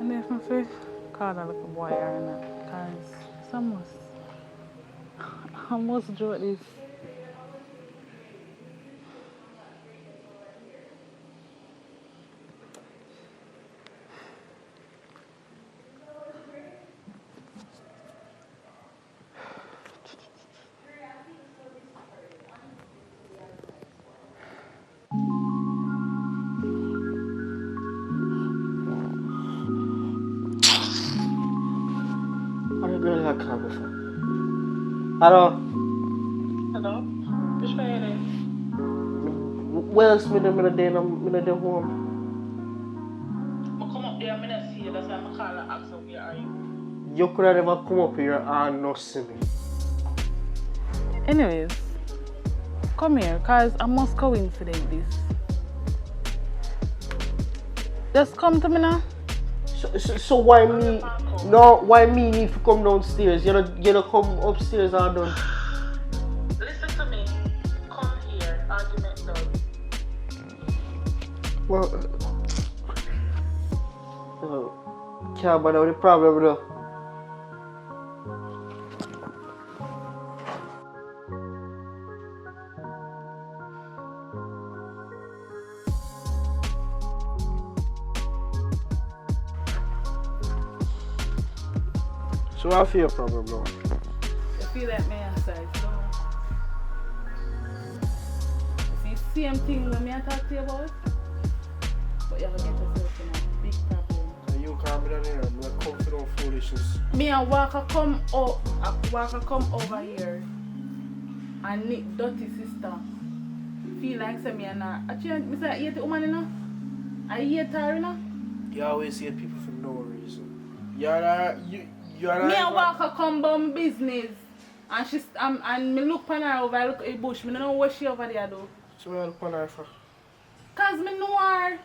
And if I feel call that little boy or not, because I must do this. girl that call me for? Hello? Hello? Which way are you? Where else me there home? I come up there, I don't see you. That's why I call and ask you where are you. You could have never come up here and not see me. Anyways, come here, because I must coincidence this. Just come to me now. So why me? No, why me need to come downstairs? You know come upstairs and done. Listen to me. Come here. Argument done. Well, can't bother with the problem though. So I feel your problem now. You feel like me inside, so. It's the same thing when me I talk to you about. But you have to get yourself in a big problem. So you can't be down here. I'm not come for no foolishness. Me and Walker come over here and Nick dirty sister feel like say me and her. Actually, me say I hate the woman, you know? I hate her, you know? You always hate people for no reason. You're Me and Walker come about business and me look on her over, I look at the bush. Me don't know what she over there do. So I look on her for. Cause me know her.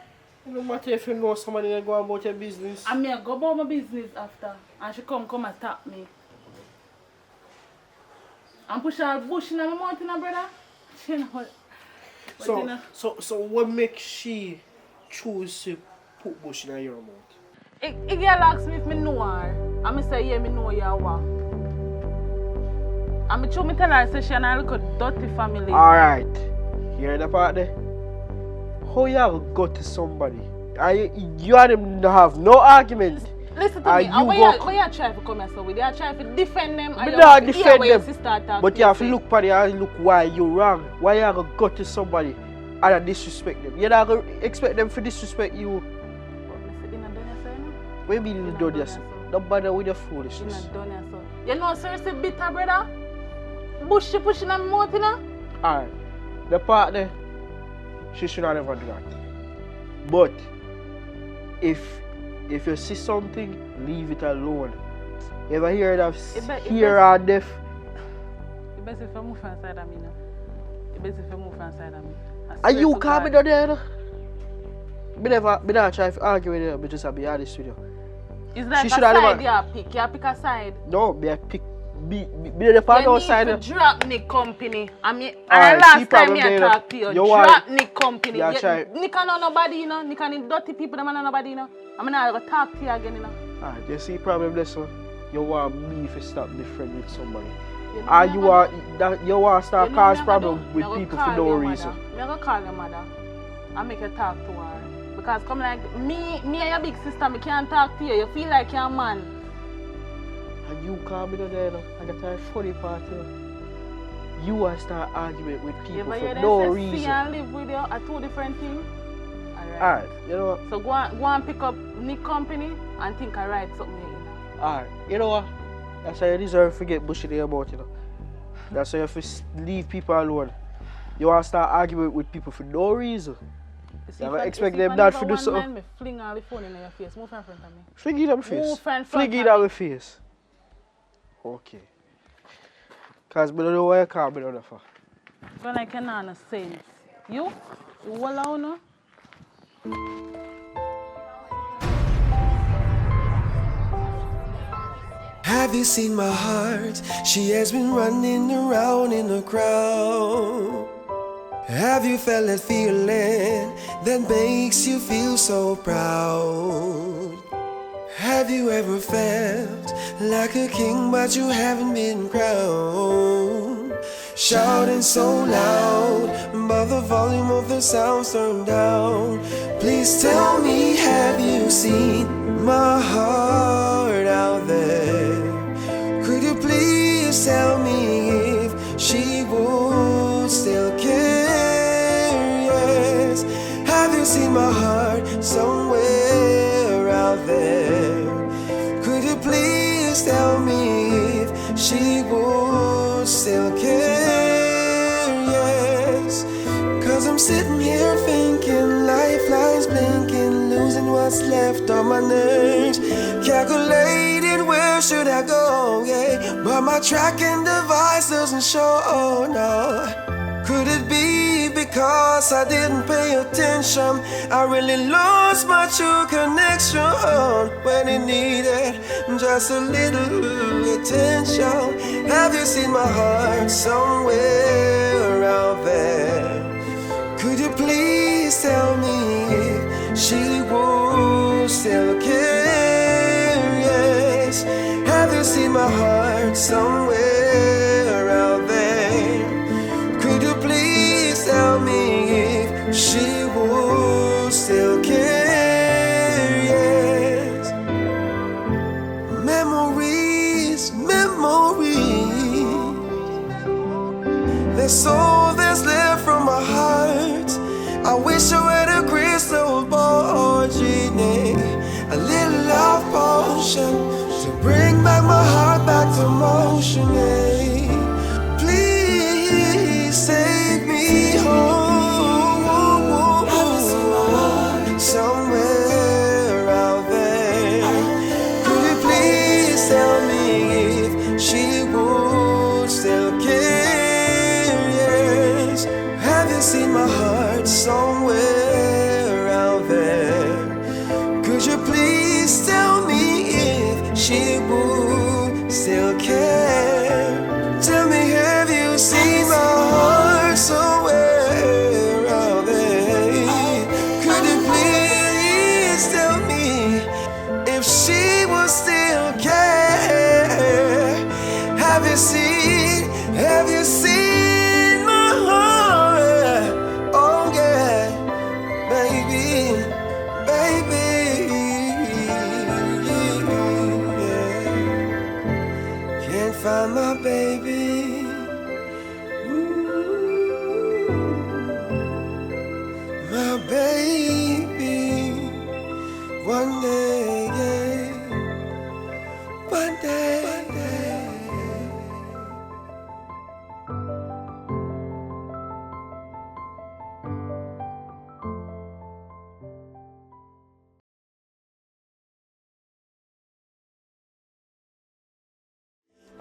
No matter if you know somebody that go about your business. And me I go about my business after. And she come attack me. And push her bush in my mouth, you know, brother. You know what? So what makes she choose to put bush in your mouth? If girl asks me if me know her, and me say yeah, me know you what. And me tell her say she and I look a dirty family. Alright. Hear the part there? How you have go to somebody You and him don't have no argument. Listen to And me. you Why go- you try to come here so with? You try to defend them. Me not defend Your them. sister attack But you have to look for it and look why you wrong. Why you have to go to somebody and disrespect them. You don't expect them to disrespect you. What do you mean you done yourself? Don't bother with your foolishness. You know, seriously, bitter brother. Bushy pushing on mouth, you know. Alright. The part there, she should not ever do that. But if you see something, leave it alone. You ever heard of hear or deaf? You best if you move inside of me now. You best if you move inside of me. Are you coming down there? No? Me never try to argue with you, but just to be honest with you. It's like She a should have side never- you pick a side. No, me I pick be the part You outside. need to drop Nick company. I mean, Alright, and see last time problem me there, talk to you, you want- drop Nick company. Yeah, try. Nick and nobody, you know. Nick and dirty people, them and nobody, you know. I'm not going to talk to you again, you know. Alright, you see problem this one? You want me to stop be friend with somebody. You know And me you a want go- that you want to start you know cause me a go problem do? with Me a go people for call no your reason. mother. Me a go call your mother and make you talk to her. Because come like me and your big sister, me can't talk to you. You feel like you're a man. And you call me down there, no? I got a funny part here. You want to start arguing with You people ever for hear them no say see reason. and live with you are two different things? Alright. Alright, you know what? So go and pick up Nick company and think I write something here, you know. Alright, you know what? That's why you deserve to get bullshit about, you know. That's why you have to leave people alone. You want to start arguing with people for no reason. You Never see, expect if them I not never to do one something. man, me fling all the phone in your face. Move in front of me. Fling it on my face. Move in front Fling of it me. on my face. Okay. Because I don't know why you call me down for. Go like you know no sense. You hold on, no? Have you seen my heart? She has been running around in a crowd. Have you felt that feeling that makes you feel so proud? Have you ever felt like a king but you haven't been crowned? Shouting so loud, but the volume of the sound's turned down. Please tell me, have you seen my heart out there? Could you please tell me if she would still care? Yes. Have you seen my heart somewhere out there? Could you please tell me if she would still care? Yes. Cause I'm sitting here thinking, lifelines blinking, losing what's left on my nerves. Calculating where should I go, yeah, but my tracking device doesn't show, oh no. Could it be because I didn't pay attention? I really lost my true connection when it needed just a little attention. Have you seen my heart somewhere out there? Could you please tell me if she would still care? Yes. Have you seen my heart somewhere out there? Could you please tell me if she would still care? Yes. Memories, memories. There's so that's left from my heart. I wish I had a crystal ball, genie, a little love potion to bring back my heart back to motion. Yeah. Please take me home, somewhere out there. Could you please tell me if she would still care? Yes. Have you seen my heart somewhere out there? Could you please tell me if she would still care? Tell me, have you seen my heart somewhere out there? Could you please tell me if she would still care? Have you seen my heart? Oh yeah.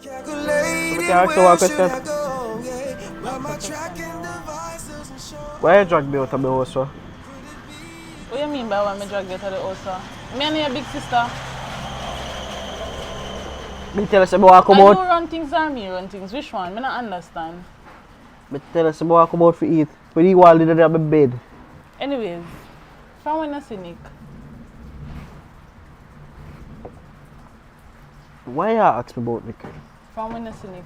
Calculating ask you where one should question? I go? Yeah. While my tracking device doesn't show. Why you drag me out of my house, sir? What you mean by when me drag you to the house, sir? Me and your big sister. Me tell us about come I out. do run things or me run things. Which one? Me not understand. Me tell us about come out for eat. When you want to do my bed. Anyways, from when I see Nick, Why you ask me about Nick? from when I see Nick.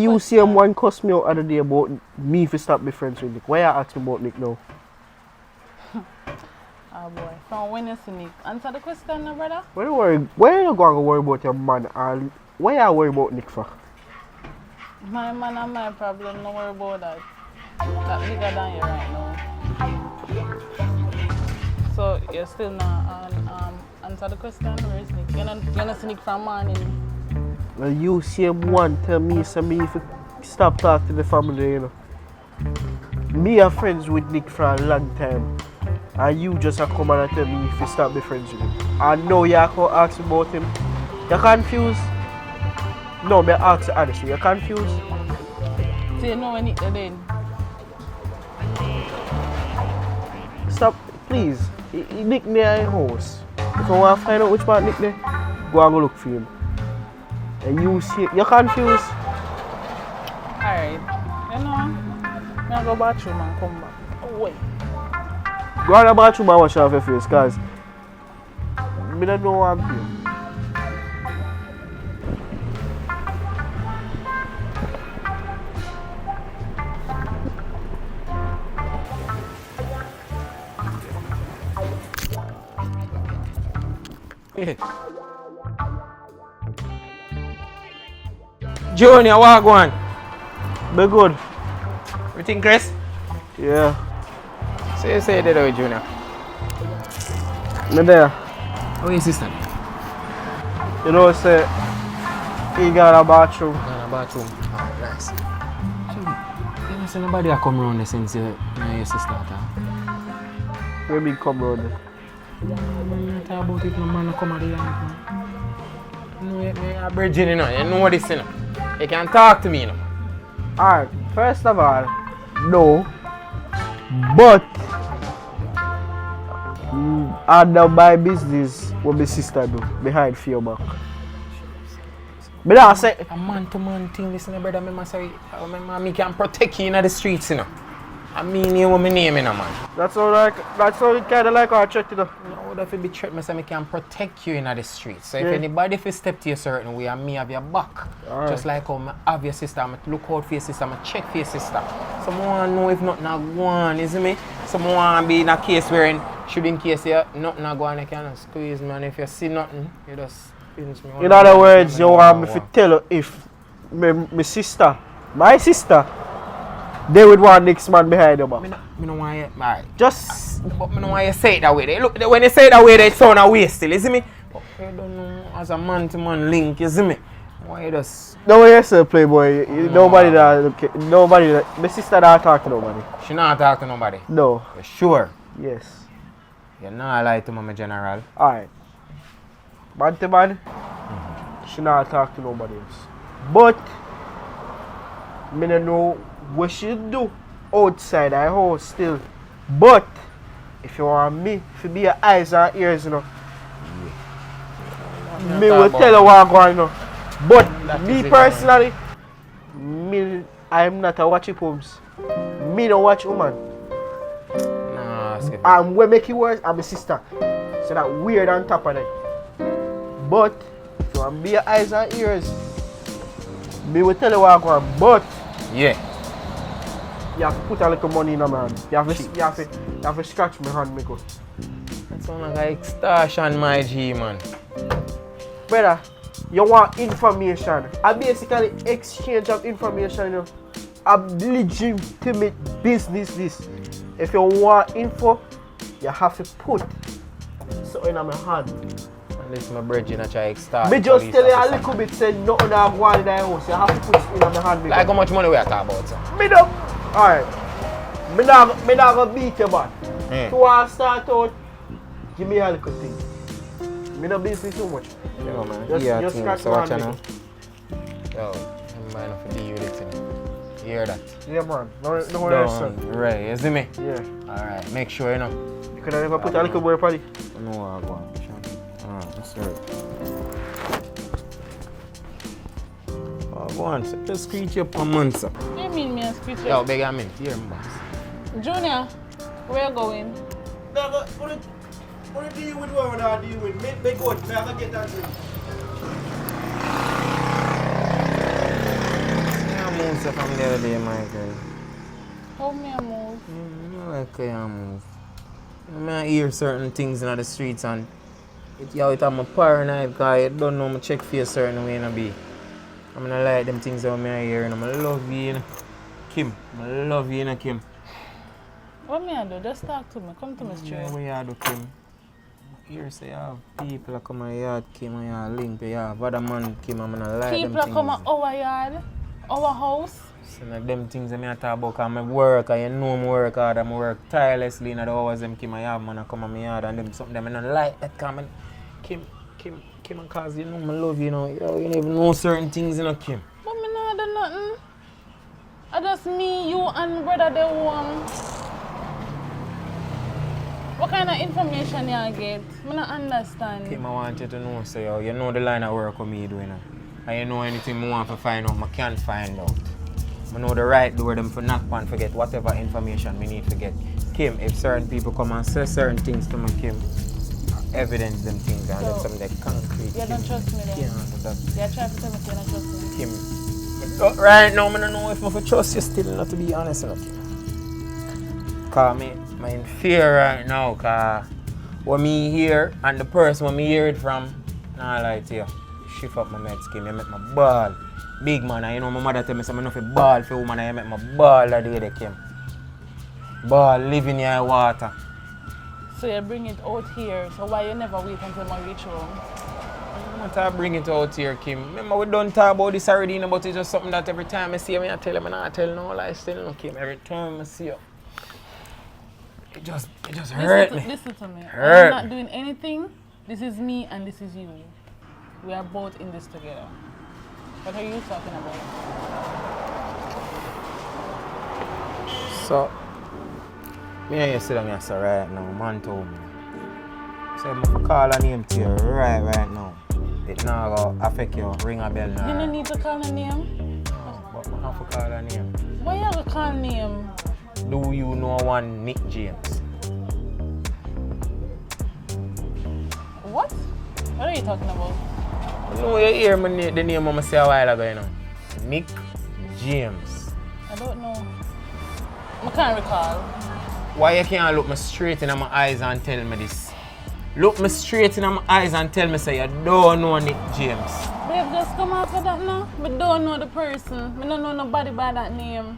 You see him one cuss me out other day about me if you stop be friends with Nick. Why you ask me about Nick now? Oh boy, from when I see Nick. Answer the question, no, brother. Why you going to worry about your man? And why you worry about Nick for? My man and my problem, no worry about that. That's bigger than you right now. So you're still not answer the question, where is Nick? You're not see Nick from morning. Well, you see him one tell me if you stop talking to the family, you know. Me are friends with Nick for a long time. And you just come and tell me if you stop be friends with him. And now you can ask about him. You're confused? No, me ask you honestly, you're confused? So you know when Nick then? Stop, please. Nick near your house. If you want to find out which part Nick there, go and go look for him. And you see, you're confused? Alright. You know, I'll go bathroom and come back. Oh, wait. Go on the bathroom and wash off your face, cause I don't know what I'm doing. Junior, what go on? Be good. Everything, Chris? Yeah. So you say that way, Junior. Me there. How is your sister? You know, say, he got a bathroom. In the bathroom. Oh, nice. You know, say nobody come around there since your sister. Where me come round there? I'm talk about it, no man come at the yard, man. No, you're a virgin, you know. You know this, you know. You can talk to me, you know. Alright, first of all, no. But I don't buy business what my sister do behind fear back. But I say A man-to-man thing, listen, brother. Me say, me can protect you in the streets, you know. I mean, you want me name, you know, man. that's how it kinda like our check, you know. No, if you be threat, me say me can protect you in the streets. So Yeah. if anybody if you step to you a certain way, and me have your back. Alright. Just like how me have your sister, I look out for your sister, I check for your sister. So I want to know if nothing not go on, you see me? So I want to be in a case where should in case you nothing not go on, you can squeeze me, and if you see nothing, you just pinch me. In other words, you want me to tell you if my sister, they would want next man behind your back. Me no want you, alright. Just But me no want you say it that way. They look, when you say it that way, they sound a waste still, you see me? But you don't know as a man-to-man link, you see me? Why you just... no way you say playboy. Nobody my sister don't talk to nobody. She not talk to nobody. No. You sure? Yes. You not lie to me, general. Alright. Man to man, she not talk to nobody else. But me don't know what she do outside her house still. But if you want me to be your eyes and ears, you know, me will tell you what going on. But That me is it, personally, I'm not a watchy pumps. Me don't watch woman. Nah, skip it. And what make it worse, I'm a sister. So that weird on top of it. But if you want to be your eyes and ears, me will tell you what I'm going. But Yeah. you have to put a little money in my hand. You have to scratch my hand, me go. That sound like an extortion, my G, man. Brother, you want information. I basically exchange of information, you know. A legitimate business this. If you want info, you have to put something in my hand. Unless my brethren try to extort. Me just tell you a little bit, say nothing I go on in the house. You have to put it in my hand. Like how much money we are talking about, sir? Me don't. Alright. Me not gonna beat you, man. Mm. To want to start out, give me a little thing. Me not busy too much. You know, man. Just Yeah, scratch so my watch hand, out now. Yo, I'm mind if you deal with it. You hear that? Yeah, man. No worries, sir. Right, you see me? Yeah. Alright, make sure you know. You could have never put a little boy party. No, I go on. Alright, that's right. Oh, go on, sir. Just screech up a month, sir. What do you mean me and speech? Yo, beg a minute. Here, boss. Junior, where you going? No, but what do you deal with what I deal with? Me go, me have to get that drink. I moved from the other day, my girl. How me a move? Like I move. I hear certain things in the streets and I'm a paranoid because I don't know I check for a certain way to be. I'm gonna like them things that I hear and I love you, you know. Kim. I love you, you know, Kim. What me I do? Just talk to me. Come to me straight. Yeah, what you do, Kim? Here say you have people that come to your yard, Kim, and you link, you have other man, Kim, I'm gonna like them People things. come to our yard, our house. So like them things that I talk about because I work and you know I work hard and I work tirelessly in the hours them Kim I have man I come on my yard and them something them I don't like that come Kim and cause you know I love you know. You don't even know certain things you know Kim. But me not do nothing. I just me, you and brother the one. What kind of information you get? I don't understand. Kim I want you to know so you know the line of work with me doing and you know anything I want to find out I can't find out. I know the right door them for knock and forget whatever information we need to get. Kim, if certain people come and say certain things to me, Kim, evidence them things and them something like concrete. You don't trust me then? Yeah, You're trying to tell me you don't trust me? Kim, right now I don't know if I trust you still, not to be honest enough. Because I'm in fear right now, because what me hear and the person when me hear it from, nah lie to you, shift up my meds, Kim, you make my ball. Big man, and you know my mother tell me I'm not a ball for woman, I make my ball that day they came. Ball, live in your water. So you bring it out here, so why you never wait until I reach home? I'm not bring it out here, Kim. Remember we don't talk about this already, but it's just something that every time I see you, I tell him, and I tell no lie still, no, Kim. Every time I see you, it just hurt me. Listen to me. Hurt. I'm not doing anything. This is me and this is you. We are both in this together. What are you talking about? So, me and you sit down here so right now, man told me. So if I call a name to you right now, it not going to affect you, ring a bell now. You don't need to call a name. No, but I have to call a name. Why you have to call name? Do you know one Nick James? What? What are you talking about? No, you hear me, the name I say a while ago, you know. Nick James. I don't know. I can't recall. Why you can't look me straight in my eyes and tell me this? Look me straight in my eyes and tell me say you don't know Nick James. Babe, just come after that now. I don't know the person. I don't know nobody by that name.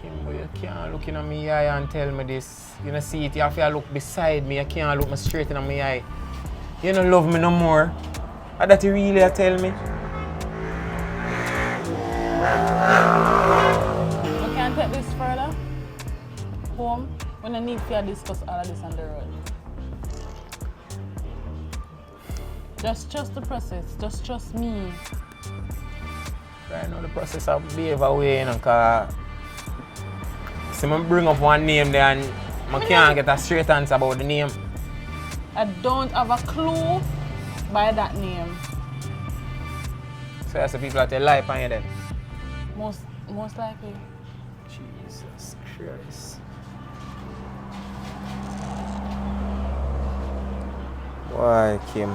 Kimbo, you can't look in my eye and tell me this. You know see it, you have to look beside me. You can't look me straight in my eye. You don't love me no more. Or that you really tell me? We can't take this further. Home, when I need to discuss all of this on the road. Just trust the process. Just trust me. Right now the process of behave away, you know, because see me bring up one name there and I can't get a straight answer about the name. I don't have a clue by that name. So that's the people that tell lie on you then? Most likely. Jesus Christ. Why, Kim?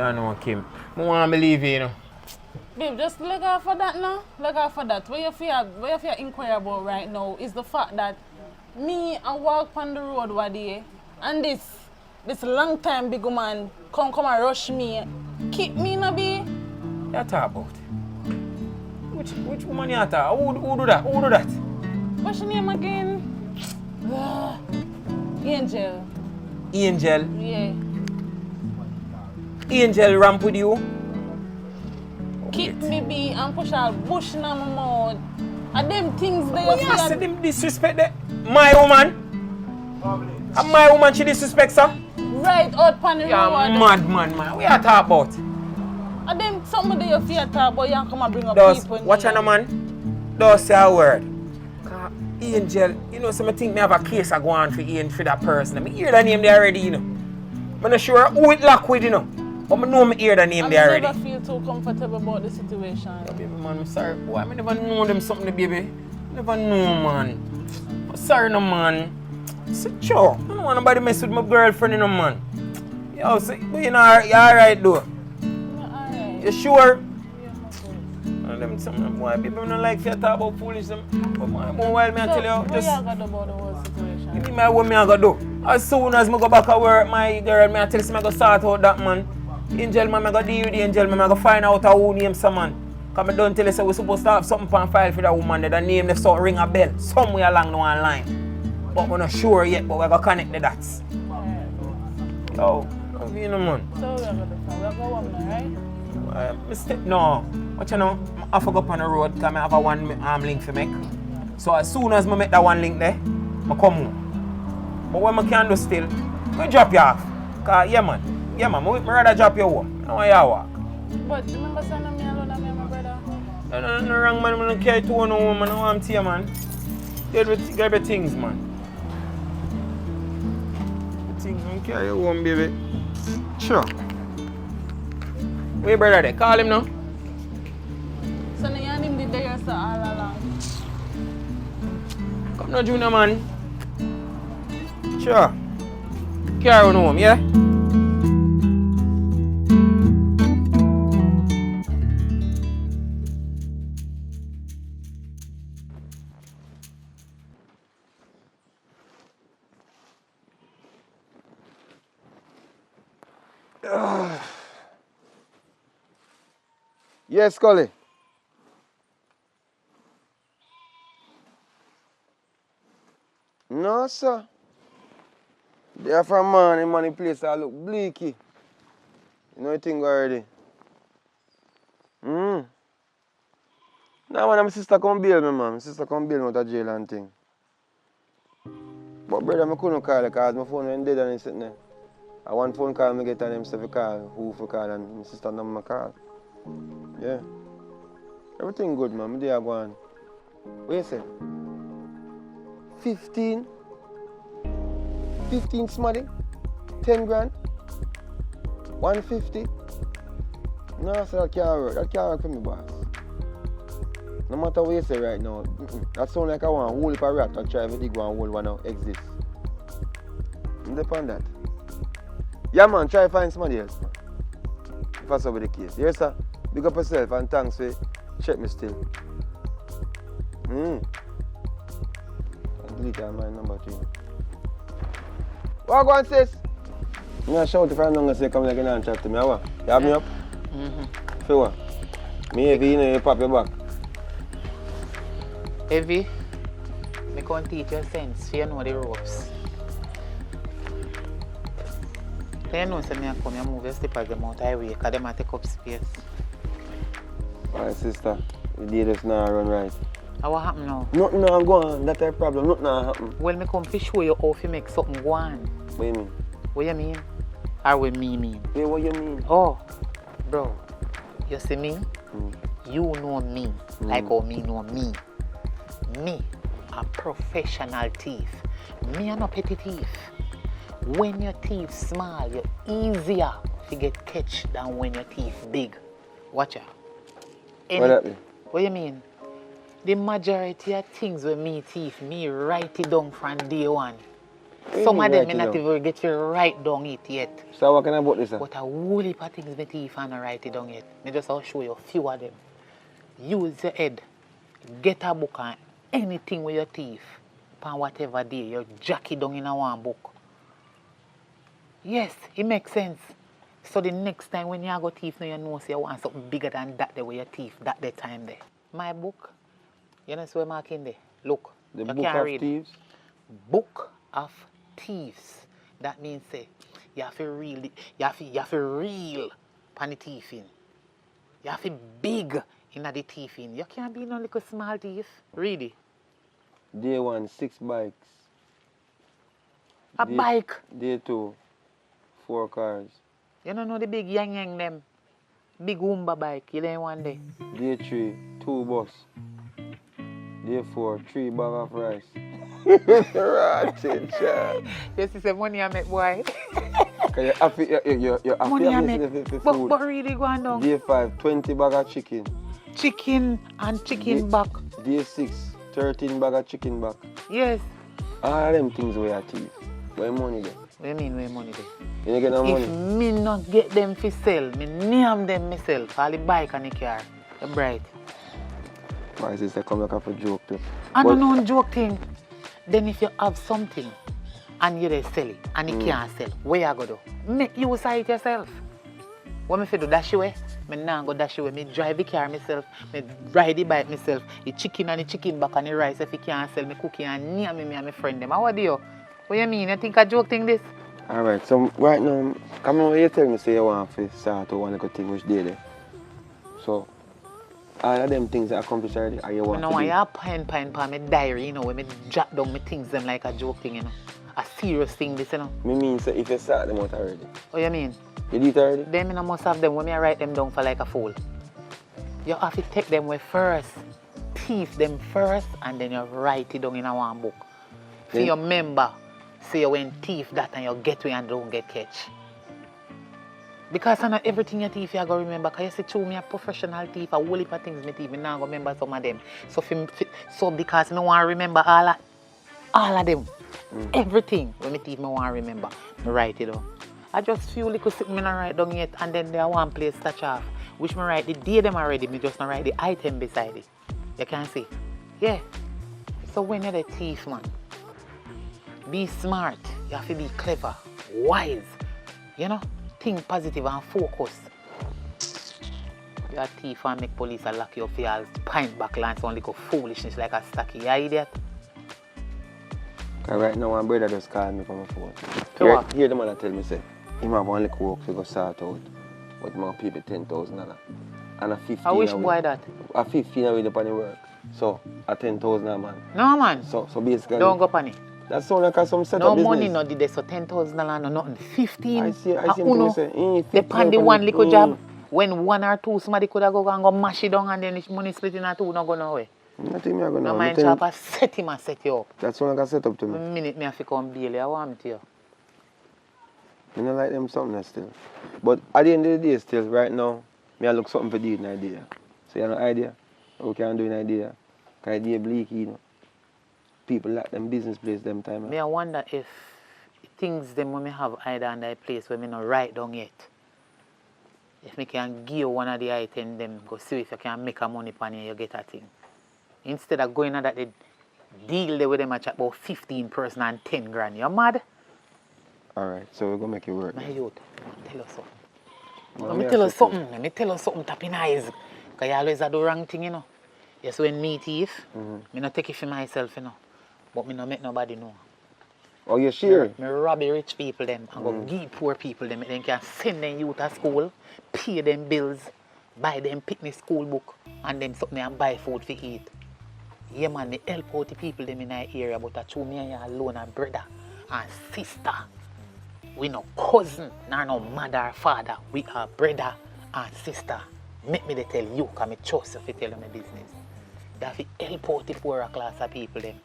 I know, Kim. I want to believe you, you know. Babe, just look out for that now. Look out for that. What you feel inquire about right now is the fact that me, I walk on the road one day and this long time big man come and rush me. Keep me in a be. You talk about? Which woman you talk? Who do that? Who do that? What's your name again? Angel. Angel? Yeah. Angel ramp with you? Keep me be and push a bush in my mouth. And them things they you say them disrespect that? My woman? And my woman she disrespects her? Right out on the road. You're mad man. What you talk about? And then somebody you fear talk, but you come and bring up Does, people. watch on, man. Don't say a word. Cause Angel, you know, so I think me have a case I go on for that person. I hear the name there already, you know. I'm not sure who it lock with, you know. But I know me hear the name there already. I never feel too comfortable about the situation. Yeah, baby, man, I'm sorry. Boy, I never know them something, baby. Never know, man. I'm sorry, no, man. So, sure. I don't want nobody mess with my girlfriend, you know, man. Yo, so, but you know, you're alright, though. Yeah, alright. You sure? Yeah, my fault. And them some boy, people don't like to talk about foolish them. But my while me I tell you, What just you got about the whole situation? give me my what me I gotta do. As soon as me go back to work, my girl, me I tell you I go sort out that man. Angel man, I go deal with the angel man, I go find out who name some man. Cause I don't tell you so we supposed to have something on file for that woman that the name they start ring a bell somewhere along the line. But we're not sure yet, but we're gonna connect the dots. Yo, you know man. So we're gonna do we're gonna go home now, right? No, what you know, I have to go up on the road because I have a one arm link to make. So as soon as I make that one link there, I come home. But when I can do still, I drop you off. Cause yeah man, I rather drop you home. I don't want you to walk. But remember saying me alone and me and my brother? No wrong man, I don't care to no woman, I want to you man. Get with things man. Things don't carry you home baby. Sure. Where brother there? Call him now. So now you and him did there so all along. Come now, Junior man. Sure. Carry on home, yeah? Yes, Scully. No, sir. There from money place I look bleaky. You know the thing already. No, man, my sister come bail me, man. My sister come bail me out of jail and thing. But brother, I couldn't call her because my phone went dead and it's sitting there. I one phone call I get and them say for call, who for call and my sister number call. Yeah. Everything good, man. My day I go on. What you say? 15? 15 smaddy? 10 grand? 150? No, sir, that can't work. That can't work for me, boss. No matter what you say right now, that sounds like I want a whole heap of rat and try to dig one whole one now exist. Depend on that. Yeah, man, try to find somebody else, man. If that's over the case. Yes, sir. Big up yourself and thanks for check me still. I'll delete my number to you. What go on, sis? I'm going to shout if I'm not going to say come like and chat to me. What? You have me up? For what? Me heavy, you know, you pop your back. Heavy, me can teach you sense, so you know the ropes. You know, so me come and move your slippers them out highway, because them take up space. Alright, sister. The day just now run right. And what happen now? Nothing now go on. That's a problem. Nothing now happen. Well, me come to show you how to make something go on. What you mean? What you mean? Or what me mean? Yeah, what you mean? Oh, bro, you see me? You know me, like how me know me. Me, a professional thief. Me, a no petty thief. When your teeth small, you're easier to get catch than when your teeth big. Watch out. What that mean? What you mean? The majority of things with me teeth, me write it down from day one. Some of them me not even get to write down it yet. So what can I about this? But a whole heap of things with teeth and I write it down yet. Me just I'll show you a few of them. Use your head. Get a book on anything with your teeth. On whatever day, you jack it down in a one book. Yes, it makes sense. So the next time when you have got teeth, you know so you want something bigger than that there with your teeth, that the time there. My book, you know so mark in there. Look, The you Book can't of read. Thieves? Book of Thieves. That means say you have to really, you have to reel pan the teeth in. You have to big in the teeth in. You can't be no little small teeth. Really. Day 1, 6 bikes. A bike. Day 2, 4 cars. You don't know the big yang them. Big Humba bike, you there one day. Day 3, 2 bus. Day 4, 3 bag of rice. Ratchet, child. Yes, it's a money I make, boy. You're happy, you're happy Money I for make. food. But really going down. Day 5, 20 bag of chicken. Chicken and chicken back. Day 6, 13 bag of chicken back. Yes. All of them things we are thief. Where money there? What you mean where money there? You don't get no money. If me not get them for sell, me name them myself. All the bike and the car. The bright. My sister come like a joke too. I don't know joke thing. Then if you have something and you dey sell it and you can't sell, where you go do? Make use of it yourself. What me fi do dash away? Me nah go dash away. Me drive the car myself. Me ride the bike myself. The chicken and the chicken back and the rice if you can't sell, me cook it and near me and my friend them. How do you? What you mean? You think a joke thing this? Alright, so right now, come on, you tell me say you want to start one little thing which day there. So, all of them things are accomplished already, or you want No, to I do? have pen for my diary, you know, when me jot down my things them like a joke thing, you know. A serious thing this, you know. Me mean say if you start them out already. What you mean? You did it already? Them I must have them when me write them down for like a fool. You have to take them way first, thief them first, and then you write it down in a one book. For your member, say you went thief that and you get away and don't get catch. Because not everything you thief you go remember. Because you see true, me a professional thief, a whole heap of things me thief, me now go remember some of them. So because me want to remember all of them. Everything when me thief me want to remember. Me write it down. I just feel little something me not write down yet, and then there one place touch off. Which me write the day them already, me just not write the item beside it. You can see. Yeah. So when you're the thief, man, be smart. You have to be clever, wise. You know? Think positive and focus. You're a thief and make police lock you up for your pint backlands on little foolishness like a stacky. You idiot? Because right now, my brother just called me from my phone. So what? Hear the man tell me say, he have one little work to go start out, but my people $10,000. And a 15 I wish away. boy that. A 15 away upon the work. So, a 10,000 a man. No man. So basically, Don't go panic. that sound like some setup No business. money no did they so $10,000 no nothing. 15. I see a him uno. say, Depend the one little job. When one or two somebody could have go and go mash it down and then the money split in a two, no go nowhere. Nothing me I go No now. mind chopper set him and set you up. That's one I got set up to A me. minute me have to come bail you, I want me to you. I don't like them something else still. But at the end of the day still, right now, me I look something for do an idea. So you have an idea? How can do an idea? Because idea bleak, you know. People like them business place them time. Me I wonder if things them when me have either in that place where me not write down yet. If me can give you one of the items them, go see if you can make a money pan you get a thing. Instead of going on that they deal there with them at about 15 person and 10 grand. You mad? Alright, so we're going to make it work. My youth, tell us something. Well, Let me me tell have us to something. Let me tell us something tapping eyes. Because you always do wrong thing, you know. Yes, when me thief, me not take it for myself, you know. But me not make nobody know. Oh, you sure? Me rob the rich people them and go give poor people them. Then can send them youth to school, pay them bills, buy them picnic school book, and then something and buy food to eat. Yeah man, me help out the people them in that area, but I show me and you alone and brother and sister. We no cousin, nor no mother or father. We are brother and sister. Make me they tell you, because I trust you to tell them my business. You have to help out the poorer class of people them.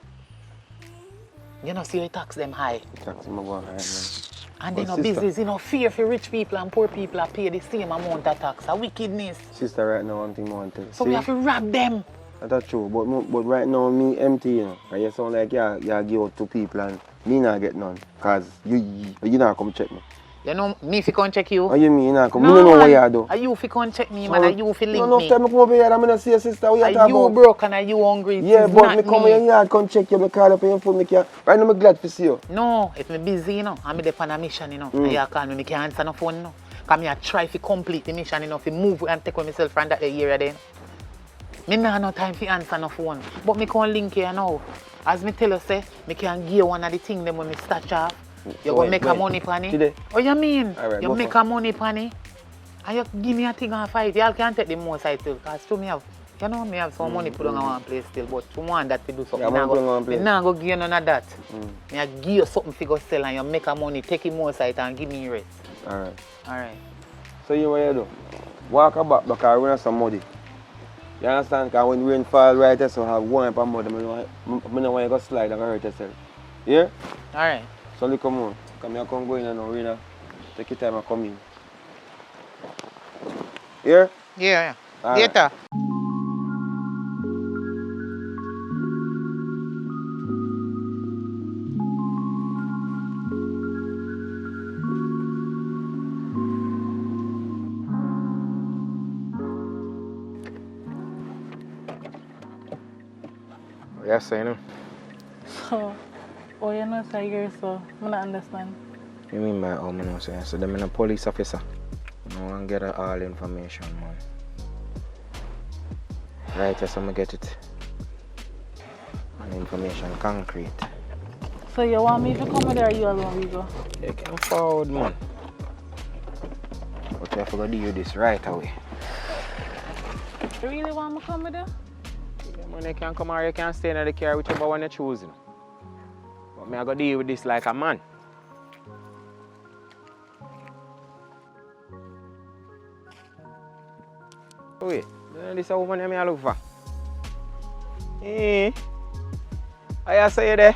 You know, see you tax them high. Tax them go high, man. And they But no sister- business, you know, fear for rich people and poor people are pay the same amount of tax. A wickedness. Sister, right now, one thing I want to tell you. So we have to rob them. That's true, but right now, me empty, you know. Because you sound like you give out to people and me not get none. Because you not come check me. You know, me if you come check you. What you mean you not come? Me don't know what you do. Are you if you come check me, man, are you if you link no, me. No, time I come over here, I'm going to see your sister. What you Are talking you about? broke and are you hungry? Yeah, It's but not me come in here, come check you, me call up on your phone, me can. Right now, I'm glad to see you. No, if me busy, you know, I'm there on a mission, you know. And you call me, I can't answer no phone, you know. Because I try to complete the mission, you know, to move and take with myself from that area then. Me nah no time for answer no phone. But me can link you now. As me tell you, say, me can give you one of the things them when me start off. You go make a money pan it. Today? Oh, you mean? All right, You go make for a money pan it. And you give me a thing and fight. Y'all can take the more side still. Because to me have, you know, me have some money put on one place still. But to want that to do something. Yeah, money put on one place. Me nah go give you none of that. Me I give you something for go sell and you make a money, take it more side and give me rest. Alright. Alright. So you what you do? Walk a back because we have some muddy. You understand? Because when rain fall right there, so have one up mud, I don't want you to slide and hurt yourself. Yeah? Alright. So look come on. Come here, come go in and now, Rina. Take your time and come in. Yeah? Yeah. All right. Later. Yes, I know. So, oh, you know, so you're so, I don't understand. You mean by how I know, say? So them in a police officer. I want to get all information, man. Right, yes, I'm going to get it. And information concrete. So you want me to come with or you alone we go? You can forward, man. But you have to go do this right away. You really want me to come with you? Yeah, man, you can come or you can stay in the car, whichever one you're choosing. But me I go deal with this like a man. Wait, this is a woman I look for. Eh? I say you there?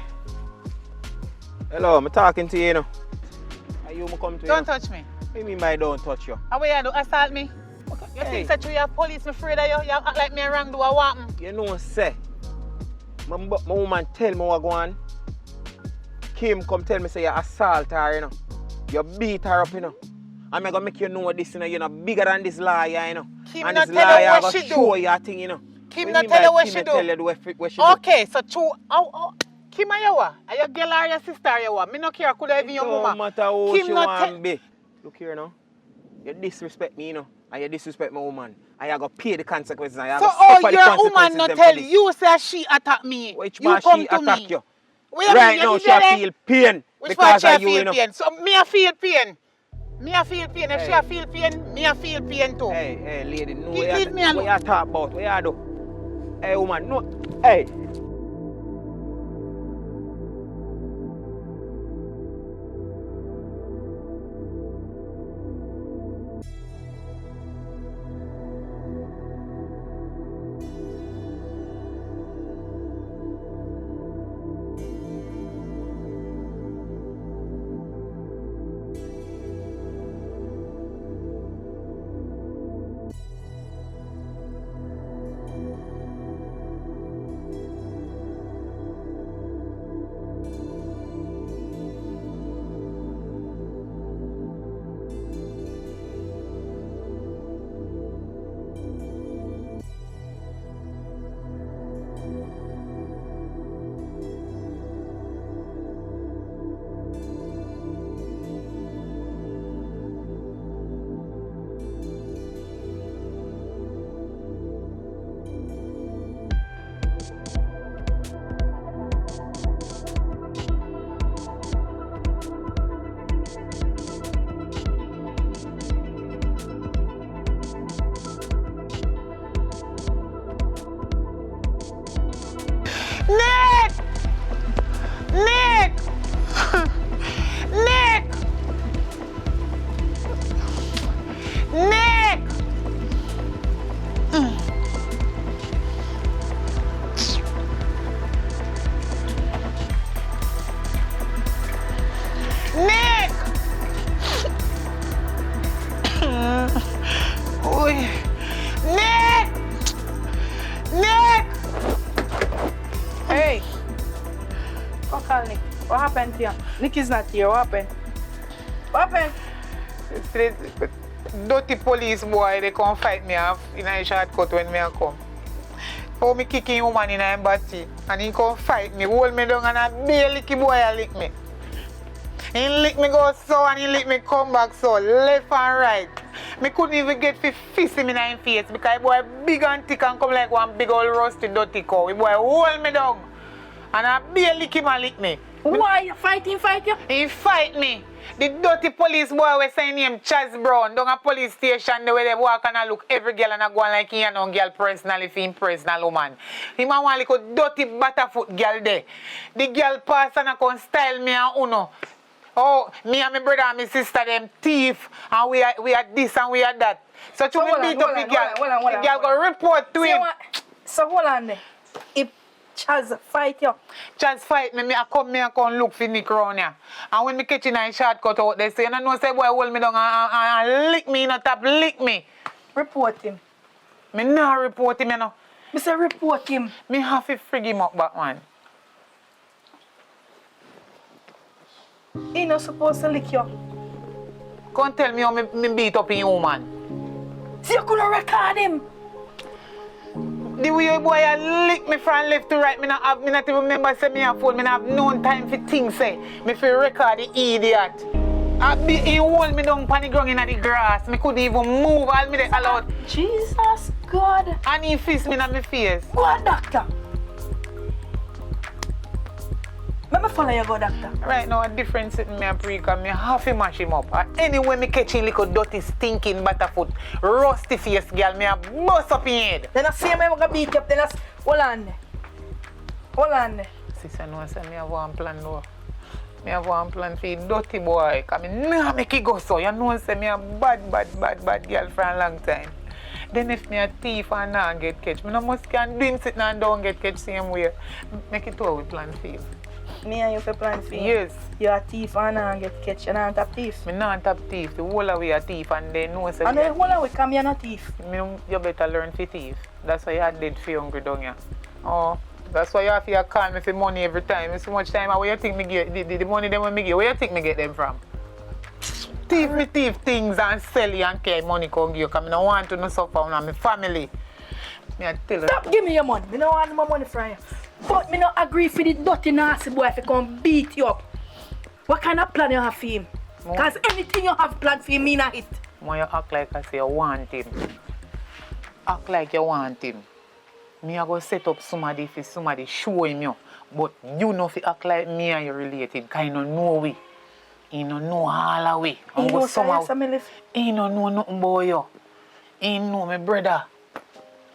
Hello, I'm talking to you now. Are you come to you? Don't touch me. What do you mean by don't touch you? How you do assault me? You think that you have police me afraid of you? You act like me wrong do what happen? You know, say, my woman tell me what go on. Kim come tell me say you assault her, you know. You beat her up, you know. I'm gonna make you know this, you know, you're not bigger than this liar, you know. Kim and not this tell her liar what gonna she show do. you thing, you know. Kim What not you mean tell her by what Kim she not do. tell you what she Okay, so true. Kim are you what? Are you girl or your sister or you what? Me no care, could have do? been It your don't mama. matter how Kim she not want be. Look here now. You disrespect me, you know. And you disrespect my woman. And you gotta pay the consequences. And you So gotta suffer the your consequences woman not them tell for this. you say she attack me. Which you man come she to attack me. you? Wait a Right minute, now you she did it? feel pain Which because part she of you, feel you know. pain? So me a feel pain. Me a feel pain. If Hey. she a feel pain, me a feel pain too. Hey, lady, no. Leave me alone. What you talk about? What you do? Hey, woman, no. Hey. Nick! Nick! Nick! Nick! Nick! Oi. Nick! Nick! Hey! Go call Nick. What happened to you? Nick is not here. What happened? What happened? Dirty police boy, they come fight me off in a shortcut when me a come. How me kicking woman in a embassy and he come fight me, hold me down and a barely licky boy a lick me. He lick me go so and he lick me come back so, left and right. Me couldn't even get fist him in his face because the boy big and thick and come like one big old rusty dirty cow. The boy hold me down and a barely lick him and lick me. Why you fight you? He fight me. The dirty police boy was saying him Chaz Brown down a police station the way they walk and I look every girl and I go on like he and no girl personally if he personal woman. Him a one little dirty butterfoot girl there. The girl pass and I come style me and uno. Oh, me and my brother and my sister, them thief, and we are this and we are that. So to me beat up the girl, the girl go report to him. So hold on there. If Chaz fight you. Chaz fight me, I come look for Nick round here. And when me catch him in shortcut out, they say, and I know say boy hold me down and lick me in the top, lick me. Report him. Me nah report him, you know. Me say report him. Me have to frig him up back, man. He not supposed to lick you. Come tell me how me beat up in you, man. So you couldn't record him. The way boy I lick me from left to right, me not even remember say me a phone, me not have no time for things say. Me feel record the idiot. I be he hold me down on the ground in the grass. Me couldn't even move, all me they allowed. Jesus God. And he fist me in my face. Go on, doctor. Let me follow you, go, doctor. Right now, a difference in me and pre, because me have to mash him up. And anyway, me catching little dirty, stinking butterfoot, rusty face girl, me a bust up in head. Then I see me going to beat you up, then I say, hold on there. Hold on there. Sister, no, say me have one plan, though. Me have one plan for you dirty boy, because me nah make it go so. You know, say me a bad girl for a long time. Then if me a thief and not get catch, me no must can do him sitting and don't get catch same way. Make it all we plan for you. Me and you for plan for you? Yes. You a thief and I get catch, and I'm a thief. Me not a thief. The whole of we a thief and they know say and the whole of we come here not thief. You better learn to thief. That's why you are dead for hungry down here. Oh, that's why you have to call me for money every time. It's so much time. Where you think me get the money them when me get? Where you think me get them from? Thief things and sell you and carry money come give you. Because I don't want to no suffer on my family. Me I tell you. Stop give me your money. I don't want my money from you. But me not agree for the dirty nasty boy if he come beat you up. What kind of plan you have for him? Because anything you have planned for him, me not it. When you act like I say you want him. Act like you want him. Me I go set up somebody for somebody show him you. But you know if you act like me and you related, because you don't know we. You don't know all the way. He knows He don't know nothing about you. He know my brother.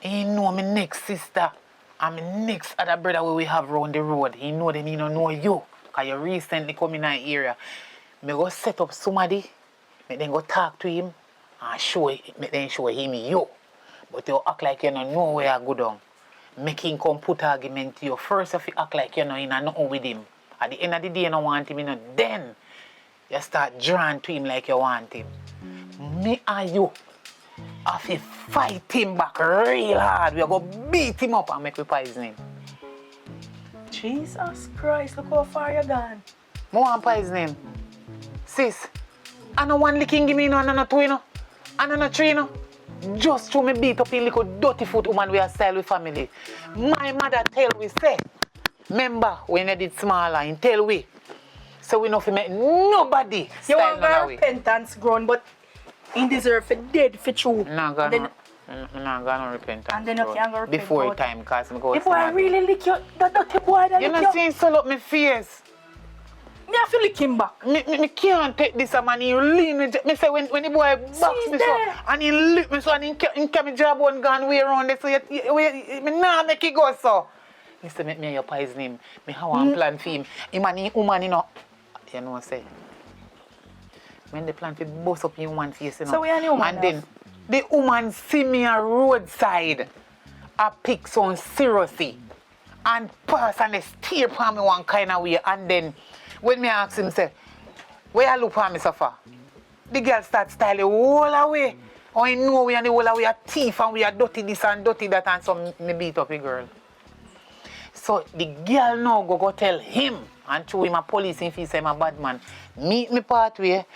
He know my next sister. And my next other brother where we have round the road. He know them, he don't know you. Because you recently come in that area. Me go set up somebody, me then go talk to him, and then show him you. But you act like you don't know where I go down. Make him come put argument to you. First if you act like you know you know nothing with him. At the end of the day you don't want him, you know, then you start drawing to him like you want him. Me and you have to fight him back real hard. We are going to beat him up and make we poison him. Jesus Christ, look how far you gone. I want poison him. Sis, I don't want licking give me no, and no two, you know. And no three, you know. Just to me beat up in little dirty foot woman we are style with family. My mother tell we say, remember when I did smaller and tell we. So we know if we make nobody you style want repentance grown, but he deserve for dead for true. No, God, I'm not going to repent. And then you can't go repent. Before time, because I go the boy really lick you, the dirty boy that you lick you. You not seeing so up my face. Me have to lick him back. Me can't take this man. He lean with me say when the boy box me so and he lick me so and he carry me job one gun way around there so me nah make it go so. He say make me your poison him. Me have one plan for him. Him and him woman you know. You know what I say? When the plan for bust up in one face you know. So we are the woman and then the woman see me a roadside. I pick some seriously and pass and they steer for me one kind of way and then when me ask him, say, where you look for me so far? The girl start styling all away. Oh, I know we and the whole away are thief and we are dirty this and dirty that and so me beat up a girl. So the girl now go tell him and through him a police if he say I'm a bad man. Meet me pathway,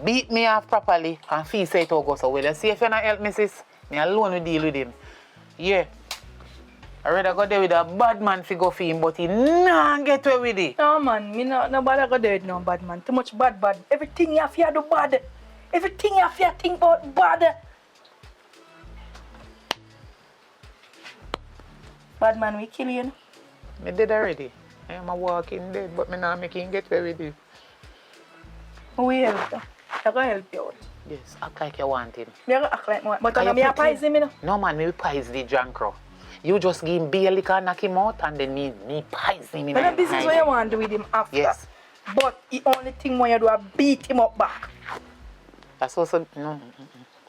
beat me off properly and feel say it all go so well. You see if you not help me sis, me alone will deal with him. Yeah. I rather go there with a bad man to go for him, but he nah get away with it. No man, me nobody go there with no bad man. Too much bad. Everything you have to do bad. Everything you have to think about bad. Bad man, we kill you. Me dead already. I am a walking dead, but me not making get away with it. We help you. I'm going to help you out. Yes, act like you want him. Me go act like more. But I'm going to poison him. No man, me poison the drunk crow. You just give him beer liquor, knock him out, and then me poison him. But the business what you want to do with him after. Yes. But the only thing when you do is beat him up back. That's also, no.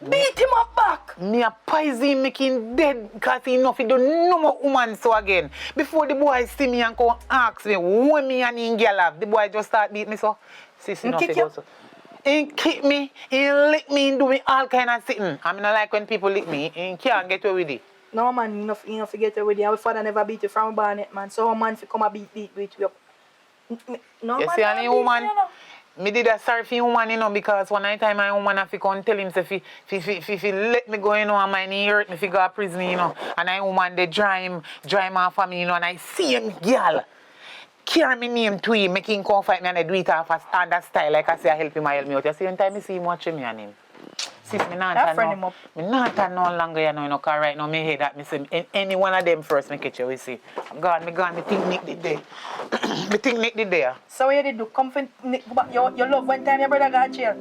Beat him up back. Me a poison make him dead because he know he do no more woman so again. Before the boy see me and come ask me when me and him girl have, the boy just start beat me so. Sis, enough he go so. He kick me, he lick me, he do me all kind of sitting. I mean I like when people lick me, he can't get away with it. No man, you know forget it with you. Our father never beat you from Barnet, man. So a man fi come a beat with you. No You man, see, not any beat woman, you, know. me did a sorry for woman, you know, because one time my woman have to come tell him, say, if let me go, you know, and my knee hurt me, if go to prison, you know, and I woman, they dry him off of me, you know, and I see him, girl, carry me name to him, make him come fight me, and I do it off a standard style, like I say, I help me out. You see, one time I see him watching me and him. Sis, me not turn no longer, you know, because right now, me hear that, me say, any one of them first, me catch you, we see. God, me think Nick did there. Me think Nick did there. So what you did do? Come for Nick, your love one time your brother got jail.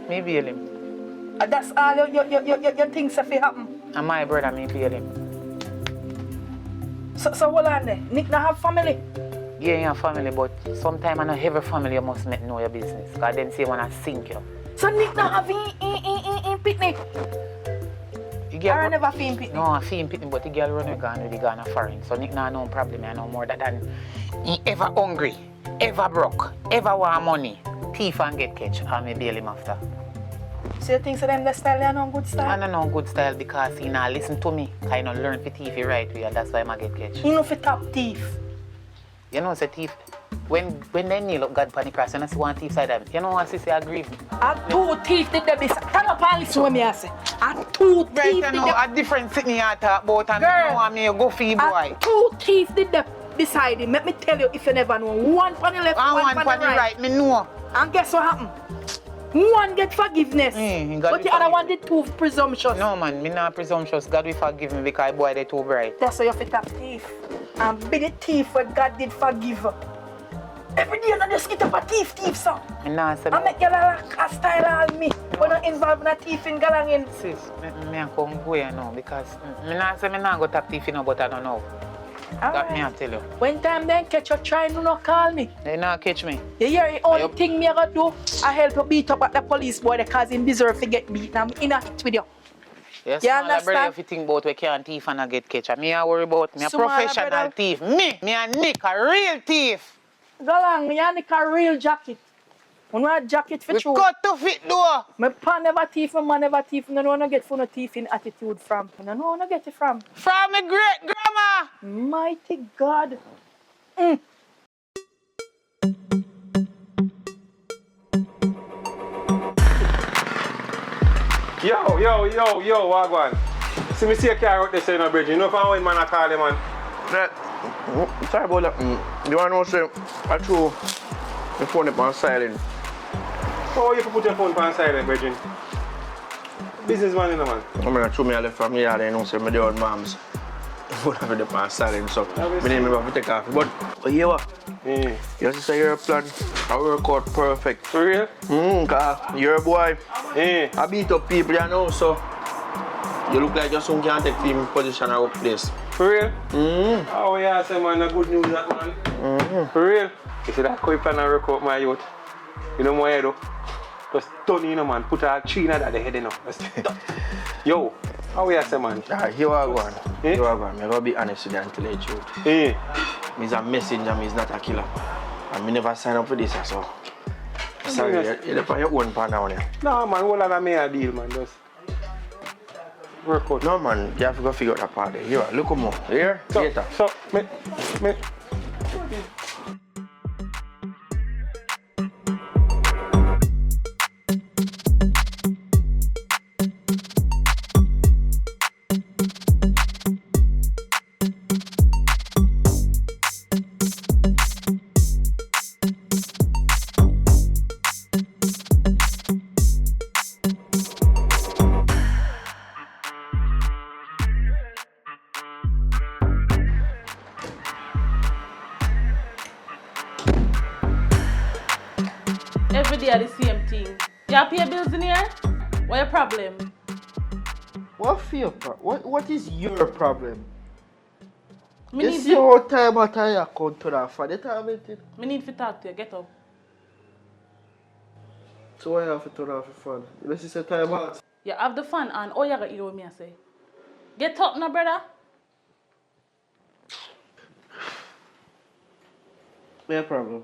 Me bail him. That's all your things that happen. And my brother, me bail him. So hold on there. Nick not have family? Yeah, you have family, but sometimes I know every family you must make know your business. Because then say when I sink you. So Nick not have in picnic? I never feel picnic. No, I feel picnic, but the girl run with gone with the Ghana foreign. So Nick not no problem, I know more than he ever hungry, ever broke, ever want money, thief and get catch, and me bail him after. So you think so them that style they are no good style? I don't know good style because he not listen to me. I don't learn to thief the right way, and that's why I get catch. You know for top thief. You know, say thief. When they kneel up God upon the cross, and I see one thief side of him. You know what I say? I grieve. A two thief did the best. Turn up and listen what me I say. A two thief right, did you know, a different sitting here talk about, and girl, you know what I mean, go for you, boy. A two thief did the beside him. Let me tell you if you never know. One on the left, one on the right. Me know. And guess what happened? One get forgiveness, but the other one did two presumptuous. No man, me not presumptuous. God will forgive me because boy they too bright. That's why you fit a thief. And be the thief where God did forgive. Every day I just get up a thief, so. Me not say I make you like a style all me. We're not involved in a thief in galangin. Sis, me come go here now because me not say me not go tap thief, you know, but I don't know. That me I tell you. When time then catch you try to not call me. They not catch me. You hear the only thing me I gotta do, I help you beat up at the police boy because him deserve to get beat. I'm in a hit with you. Yes, you understand? understand? If you think about we can't thief and I get catch. Me I worry about me a professional brother. thief. Me a Nick, a real thief. Go along, me and a real jacket. When we have jacket for true. Cut to fit though. My pa never thief, my man never thief. I don't want to get for no thieving attitude from. I don't want to get it from. From my great grandma. Mighty God. Yo, Wagwan. See me see a car out there saying a bridge. You know if I want man I call him, man. Sorry about that. You want to know, say, I threw the phone up on silent. Oh, you can put your phone on silent, bridge. Businessman, you know, man. I mean, I threw me a left from here, and you know, say, me the old moms. Phone up the on silent, so I didn't remember to take off. But you what? You just say your plan, I work out perfect. For real? Because you're a boy. I beat up people, you know, so you look like you soon can't take film position at workplace. For real? Oh, yeah, say, man, a good news that, man. For real? You see that quick plan and work out my youth? You know what I do? Just turn in, you know, man. Put a tree in that head, you know. Yo, how you say, man? Here I go. Here I go. I'm going to be honest with you and tell you the truth. He's a messenger, he's not a killer. And I never signed up for this, so. Sorry, you're on your own pan now. No, man, all of that make a deal, man. Just work out. No, man, you have to go figure out that part there. Here, look at more. Here, later. So, me. Every day the same thing. You have pay bills in here? What your problem? What is your problem? Me You need see how time after you come to that for the time it. Me need to talk to you. Get up. So why you have to turn off your phone? You know, she said time out. You have the fan and all you got to hear what me I say. Get up now, brother. No problem.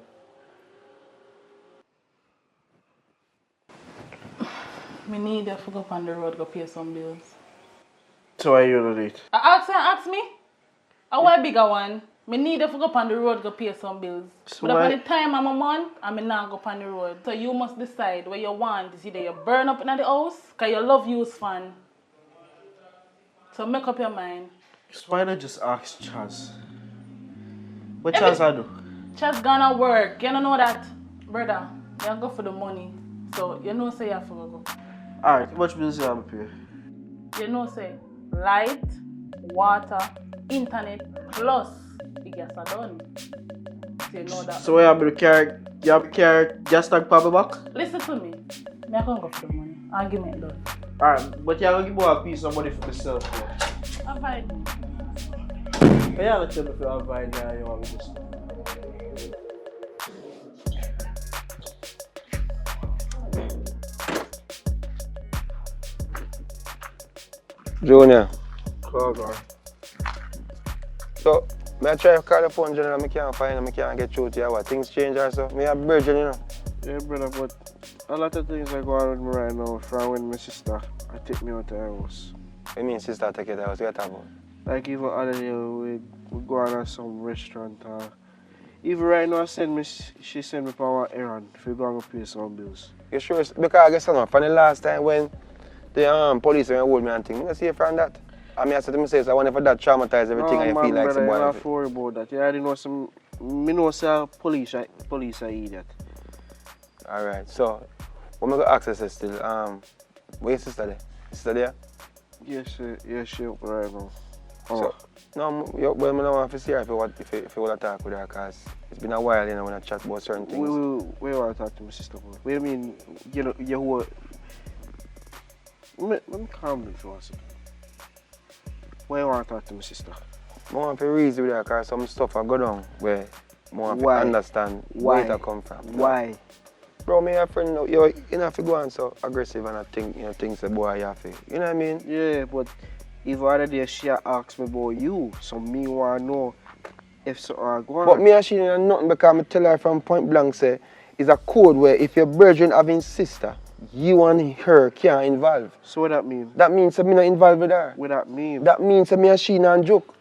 Me need you to go up on the road go pay some bills. So why you don't do it? Ask me. I want a bigger one. Me need you to go up on the road go pay some bills. So But why- by the time I'm a month, I'm not go up on the road. So you must decide what you want. Is either you burn up in the house, because you love use fun. So make up your mind. So why not just ask Chaz? What Chaz I do? Just gonna work. You don't know that, brother. You go for the money. So you know say you have to go. Alright, how much bills you have to pay? You know say light, water, internet, plus the gas are done. So you know that. So why you have to carry gas tank for me back? Listen to me. Me I can't go for the money. Argument done. Alright, but you're gonna give me a piece of money for myself. I'm fine. Can you not tell me if you have buying now you want me just. Junior. Call on. So, I try to call the phone, General, I can't find him, I can't get through to you. What, things change or so? Me have virgin, you know. Yeah, brother, but a lot of things are going on with me right now from when my sister I take me out to her house. I mean, sister, take it out, what you talking about? Like even other day we go on at some restaurant. Even right now she send me for an errand if we go and pay some bills. You sure? Because I guess from the last time when the police were hold me and things, I don't see you from that. I mean, I said to myself, I wonder if that traumatized everything No, and you man, feel like brother, some you boy. don't have to worry about that. You already know some. Me know say police are idiot. Alright, so what am I going to ask you still? Where your sister there? Sister there? Yes, she up right now. So, no, I don't want to see her if you want to talk with her because it's been a while, you know, when I chat about certain things. We want to talk to my sister about. What do you mean, you know, you who... Let me calm down for 1 second. Why you want to talk to my sister? I want to reason with her because some stuff I go down where I want to understand where it come from. Why? Bro, me and a friend, you don't have to go on so aggressive and I think, you know, things the boy you have to. You know what I mean? Yeah, but if other day she asked me about you, so me want to know if so go on. But me and she know nothing because I tell her from point blank say, it's a code where if your virgin having sister, you and her can't involve. So what that mean? That means that me not involved with her. What that mean? That means that me and she not joke.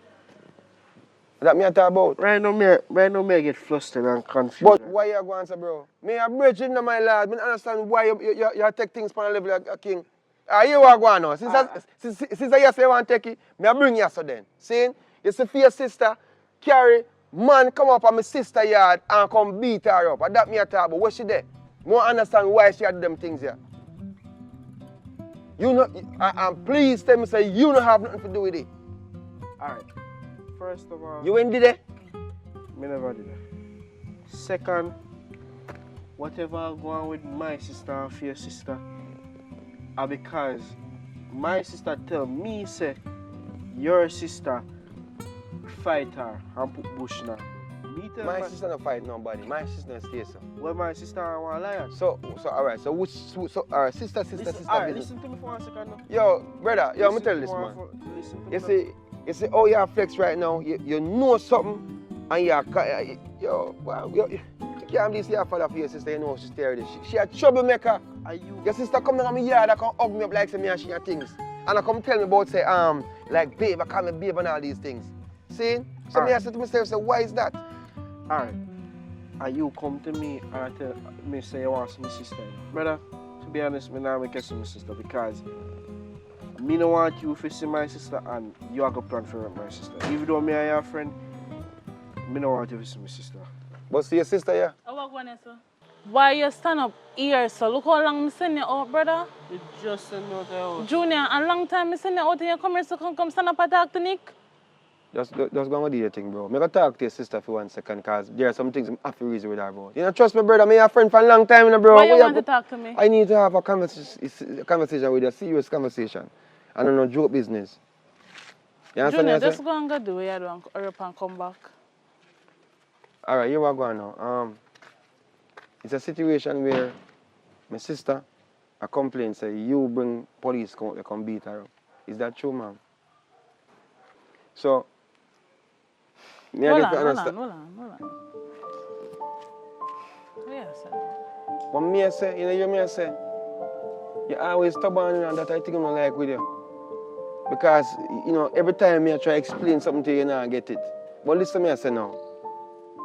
That me I talk about. Right now, me I get flustered and confused. But why you go and say, bro? Me a virgin, my lad. Me don't understand why you take things from a level of a king. You want to go on now. Since you say you want to take it, me I bring you so then. See? You see for your sister, carry, man come up on my sister yard and come beat her up. And that me I talk about. Where she there? More understand why she had them things here. You know, and please tell me say you don't have nothing to do with it. Alright. First of all, You ain't did it? me never did that. Second, whatever go on with my sister and for your sister, are because my sister tell me say your sister fight her and put bush now. Me tell My sister don't fight nobody. My sister don't stay so. well, my sister want liar. So alright. So alright, sister, Alright, business. listen to me for 1 second now. Yo, brother, yo, me tell you this, Listen man. listen to You me see, oh, you flex right now. You know something, and you can't believe your father for your sister. You know she's there. She a troublemaker. Are you? Your sister come down on my yard, I come hug me up like say me and she and things, and I come tell me about say like babe, I call me babe and all these things. See? So me I say to myself, say why is that? Alright. And you come to me and tell me say you want to see my sister. Brother, to be honest, me not make you see my sister because me no want you to see my sister and you have a plan for my sister. Even though me and your friend, me no want you to see my sister. But see your sister, yeah? I walk one sir. Why you stand up here, so look how long me send you out, brother. You just send me out the house. Junior, a long time me send you out here, come here, so come stand up and talk to Nick. Just go and do your thing, bro. Me go talk to your sister for 1 second because there are some things I have to reason with her, bro. You know, trust me, brother. Me a friend for a long time, you know, bro. Why you want to talk to me? I need to have a conversation with you, a serious conversation. I don't know, joke business. You understand Junior, what I'm just go and go do what you do and hurry up and come back. Alright, here we go now. It's a situation where My sister, a complaint say you bring police come out to come beat her up. Is that true, ma'am? So, me I Hold get to on. understand. Yes, sir. What me I say, you know, me I say, you always stubborn and that I think I'm not like with you. Because, you know, every time me I try to explain something to you, you now get it. But listen me I say now,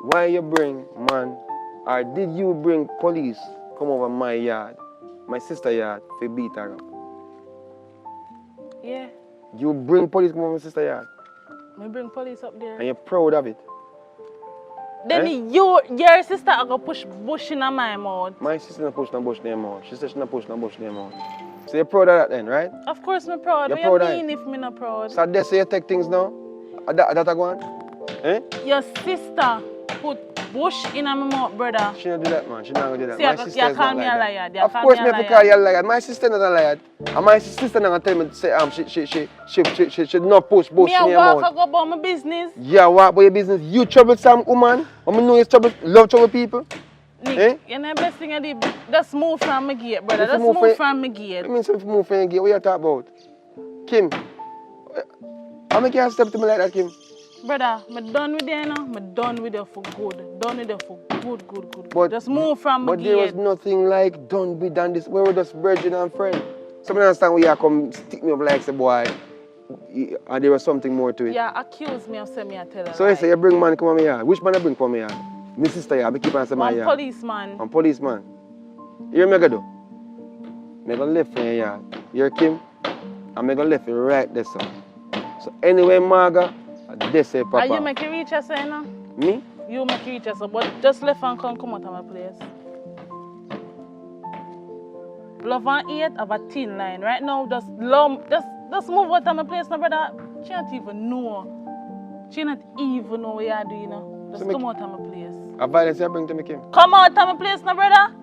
why you bring man, or did you bring police come over my yard, my sister yard, to beat her up? Yeah. You bring police come over my sister yard, Me bring police up there. and you're proud of it. Then your sister I go push bush in my mouth. My sister not push no bush in her mouth. She said she not push no bush in her mouth. So you're proud of that then, right? Of course me proud. You're What proud you of mean it? if me not proud? So that's how you take things now? That a go on? Eh? Your sister put bush in my mouth, brother. She not do that, man. She not gonna do that. See, My sister you is call not me like a that. liar. You Of call course, me me a have to liar. call you a liar. My sister not a liar. And my sister not gonna tell me to say she not push bush Me in a her walk mouth. go about my business. Yeah, what about your business? You troublesome woman. I know you love trouble people. Nick, Eh? you know the best thing I did. Just move from my gate, brother. If you Just move move from- from my gate. I mean, something move from your gate. What you talking about? Kim, how make you step to me like that, Kim? Brother, I'm done with you now. I'm done with you for good. Done with you for good. But, Just move from my but there was gate. nothing like done with than this. We were just brethren and friends. Some understand where you come stick me up like say boy, and there was something more to it. Yeah, accuse me of saying me I tell a So lie. you say you bring man come on my yard. Which man I bring from my yard? My sister yard. I keep on saying my One yard. policeman. I'm policeman. You hear me go do? Me gonna left in your yard. You hear Kim? I'm gonna left it right there, so. So anyway, Marga, this say Papa. And you make it reach us, you know? Me? You make it reach us, but just left and come out of my place. Love and hate have a thin line. Right now, just move out of my place, my brother. She not even know. She not even know what you do, you know. Just So come out of my place. A violence you bring to me, Kim? Come out of my place, my brother.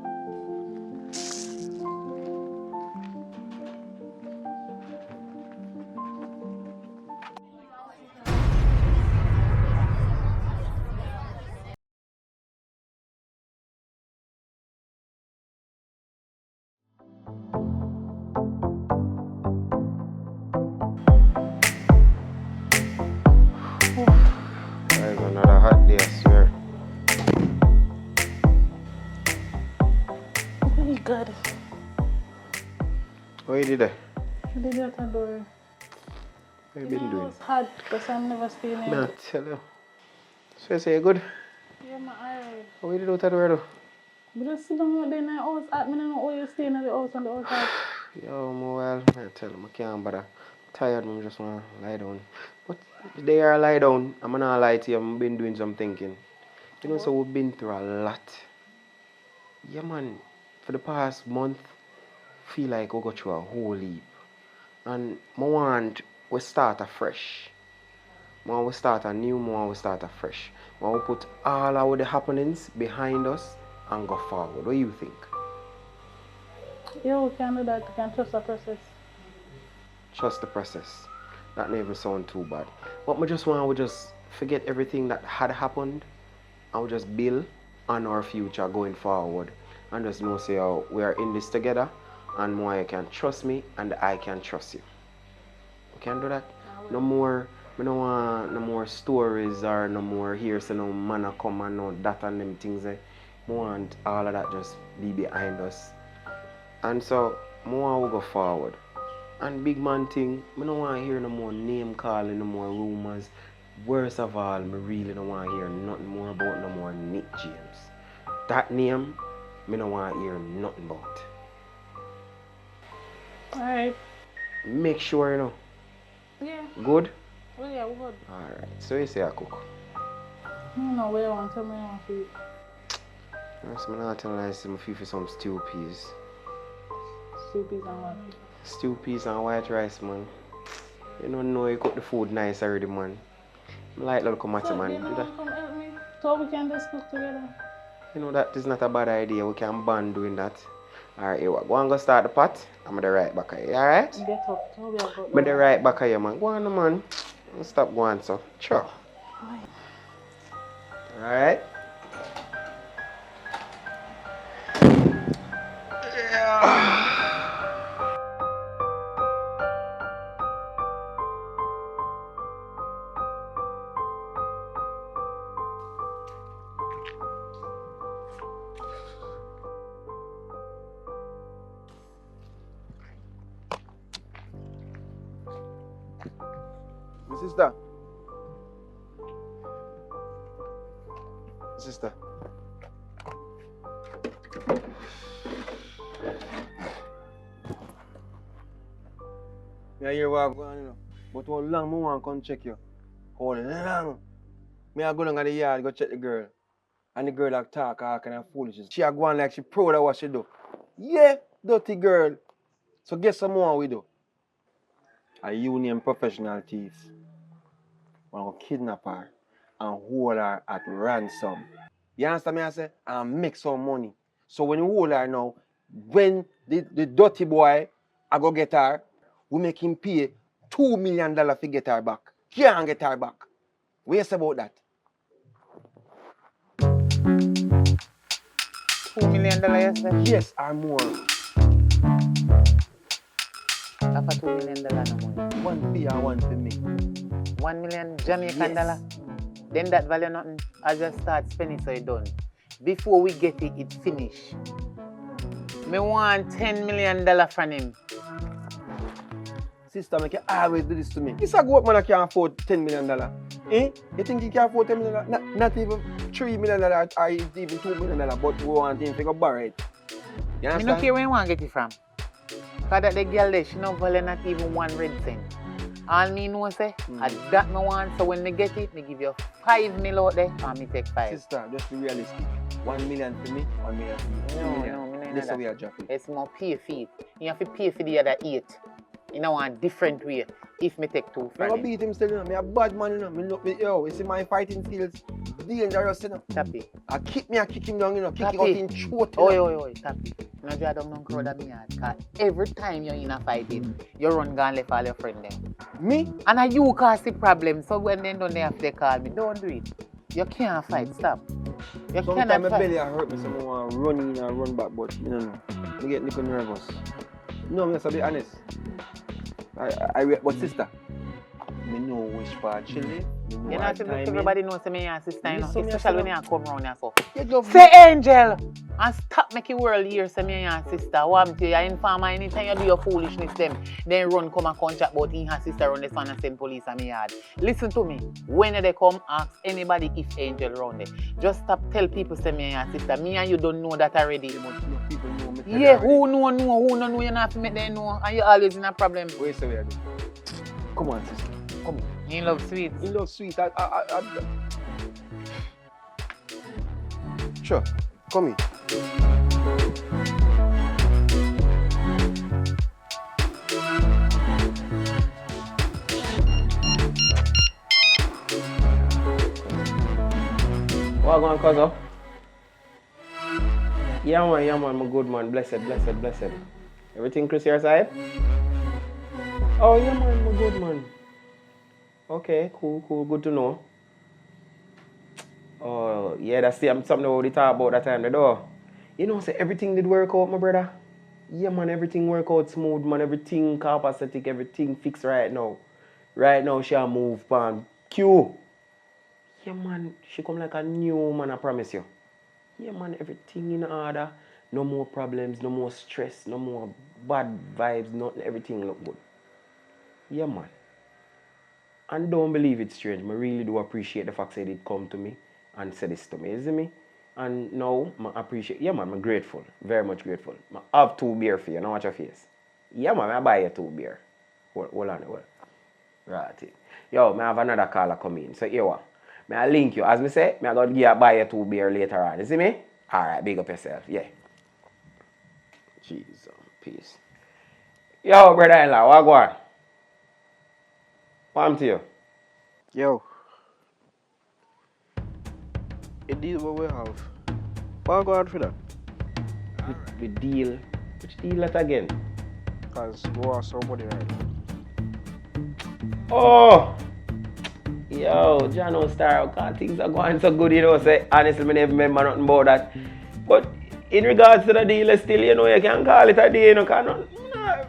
That is another hot day, I swear. Oh, God. What you did there? I did that at door. What you been doing? It's hard because I'm never staying here. Man, I tell you. So you say you good? Yeah, my alright. What you did out the door though? But just sit down there in the house. I don't know why you staying at the house on the outside. Yo, well, I tell you, I can't bother. Tired, I just want to lie down. But the day I lie down, I'm not lie to you, I've been doing some thinking. You know, so we've been through a lot. Yeah, man, for the past month, feel like we go through a whole heap. And I want we start afresh. I want we start anew, I want we start afresh. I want we put all our the happenings behind us and go forward. What do you think? Yeah, we can do that. We can trust the process. Trust the process. That never sound too bad. But I just want to just forget everything that had happened and we just build on our future going forward. And just know say we are in this together and more you can trust me and I can trust you. We can do that. No more, I don't want no more stories or no more here so no man a come and no that and them things. I want all of that just be behind us. And so more we go forward. And big man thing, I don't want to hear no more name calling, no more rumors. Worst of all, I really don't want to hear nothing more about no more Nick James. That name, I don't want to hear nothing about. Alright. Make sure you know. Yeah. Good? Well, yeah, we're good. Alright, so you say I cook. I don't know where you want to tell me I want to eat. Yes, I'm not telling you I feel for some stew peas. Stew peas and what? Stew peas and white rice, man. You don't know you cook the food nice already, man. I like little tomato, So, man. you Do know, that. come help me. So we can just cook together. You know that is not a bad idea. We can bond doing that. Alright, you go and go start the pot. I'm the right back of you, alright? Get up. So we are good. I'm the right back of you, man. Go on, man. Stop going, so. Sure. Alright? Sister. Sister. Me hear what going on, you know. But how long me want come check you? How long? Me I go down at the yard, go check the girl. And the girl like talk all kind of foolishness. She a go on like she proud of what she do. Yeah, dirty girl. So guess some more we do. A union professional thief. Want to kidnap her and hold her at ransom. You understand me I say? And make some money. So when you hold her now, when the dirty boy I go get her, we make him pay $2 million to get her back. Can't get her back. What you say about that? $2 million, you say? Yes, or more. That's for $2 million no money. One for you and one for me. 1 million Jamaican dollar. Then that value nothing. I just start spending so it done. Before we get it, it finish. Me want $10 million from him. Sister, make you always do this to me. This a good man that can afford $10 million. Eh? You think he can afford $10 million? Not even $3 million or even $2 million, but we want him to go borrow it. You I understand? don't care where you want to get it from. Because that the girl there, she don't value not even 1 red cent. All me know say, that me want, so when me get it, me give you 5 mil out there, and me take 5. Sister, just be realistic. 1 million for me, 1 million for you. No, This is how we are dropping. it's more pay for it. You have to pay for the other 8. You know, a different way, if me take 2 I'm from gonna him. beat him still, you know. Me a bad man, you know. Me look, yo, you see my fighting skills dangerous, you know. Tappy. I kick him down, you know. Kick Tappy. it out in throat, you know. Oi, Tappy. You know, you don't know crowd of me yard. Because every time you're in a fighting, you run gone left all your friend them. Me? And you cause the problem, so when they don't have to call me, don't do it. You can't fight, stop. You Sometimes cannot my fight. belly hurt me, so I want to run in and run back, but you know, I get a little nervous. No, I'm just to be honest. But sister, I know which part she live. You know, everybody knows me and sister, you know, Listen, especially when you you come around here. So. You love me. Say Angel! And stop making world here, say me and sister. What I'm telling you, inform her anytime you do your foolishness, them, then run come and contract about in her sister run the son and send police on me yard. Listen to me. When they come, ask anybody if Angel around there. Just stop tell people say me and sister. Me and you don't know that already. People know me. Yeah, who don't know, you not have to make them know. And you always in a problem. Wait, so we are doing. Come on, sister. Come on. You love sweets. You love sweet. Sure. Come in. What going on, cousin? Yeah man, my good man. Blessed. Everything Chris your side? Oh yeah man, my good man. Okay, cool, good to know. Oh yeah, that's something we talk about that time, though. You know, say everything did work out, my brother. Yeah man, everything work out smooth, man. Everything copacetic, everything fixed right now. Right now, she a move pan Q. Yeah man, she come like a new man, I promise you. Yeah man, everything in order. No more problems, no more stress, no more bad vibes, nothing. Everything look good. Yeah man. And don't believe it's strange. I really do appreciate the fact that it come to me and say this to me, you see me? And now, I appreciate, yeah man, I'm grateful, very much grateful. I have 2 beer for you, now watch your face. Yeah man, I buy you 2 beer. Hold on. Right. Yo, I have another caller coming. So here what? I link you. As I say, I got to buy you 2 beer later on. You see me? Alright, big up yourself. Yeah. Jesus, peace. Yo, brother-in-law, what go on? What happened to you? Yo. A deal what we have. What go on for that? The deal. Which deal that again? Because we want somebody right now. Oh! Yo, Jano Star, God, things are going so good, you know. Say, honestly, I never remember nothing about that. But in regards to the deal, still, you know, you can call it a deal, you know, because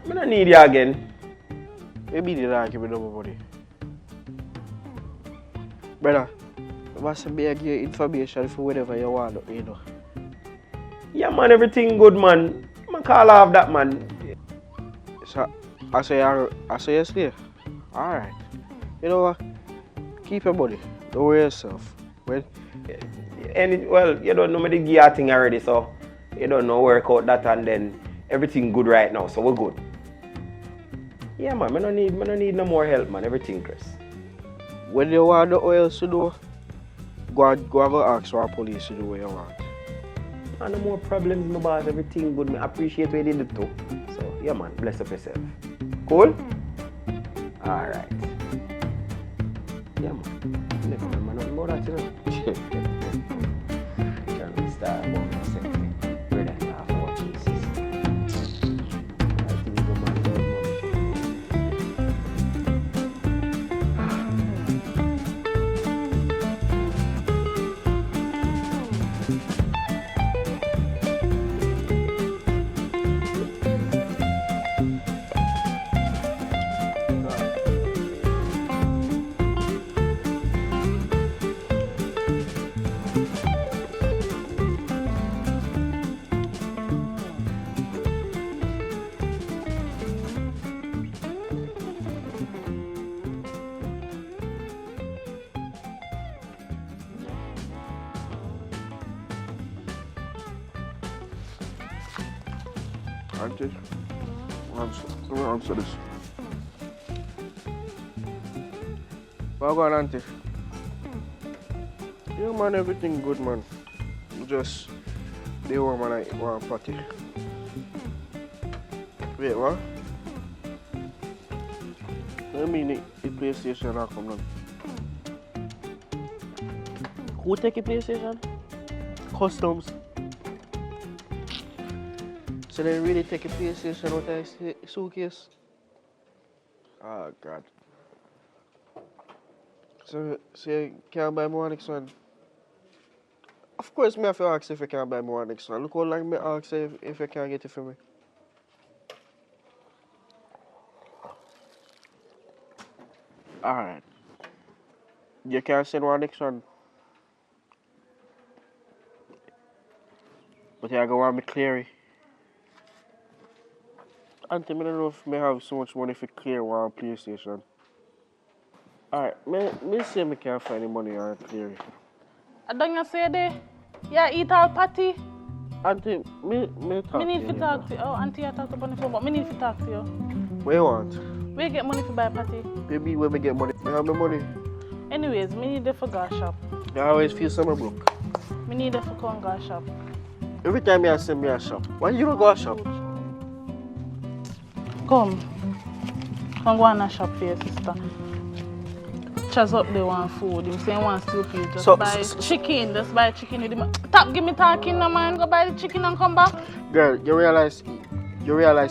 I don't need you again. Maybe the like with nobody. Brother, you must be give you information for whatever you want, you know. Yeah, man, everything good, man. I call off that, man. So, I say you stay. Alright. You know what? Keep your money. Don't worry yourself. Well, Well, you don't know me the gear thing already, so you don't know work out that and then everything good right now, so we're good. Yeah man, I don't need no more help man, everything Chris. when you want the oil to do, go go ask for police to do what you want. No more problems, my boss, everything good. I appreciate what you did too. So yeah man, bless up yourself. Cool? Alright. Yeah man. Never remember nothing about that, you know. Can't start about myself. Brother, I have 4 cases. I think the man does money. Auntie, answer this. Well, go on, Auntie. Yeah, man, everything good, man. Just, they want man, I want party. Wait, what? I mean, the PlayStation now come down. Who take the PlayStation? Customs. So they really take a PlayStation out of a suitcase? Oh God. So you can't buy more next one? Of course me have to ask if you can buy more next one. Look how long me ask if you can get it for me. Alright. You can send one next one. But you go want me clear. Auntie, I don't know if I have so much money for clear one PlayStation. Alright, me say I can't find the money on clear. I don't say that. Yeah, eat all patty. Auntie, me talk Me need to to you talk to you. Oh, auntie, I talk to you on the phone, but me need to talk to you. What you want? Where you get money for buy patty? Baby, when me get money, I have the money. Anyways, me need it for go shop. I always feel summer broke. Me need it for come go shop. Every time I send me a shop, why you don't go a shop? Come go on a shop for your sister. Chaz up there want food. Him saying want stew please. Just buy chicken. Just buy chicken with him. Stop give me talking no man. Go buy the chicken and come back. Girl, you realize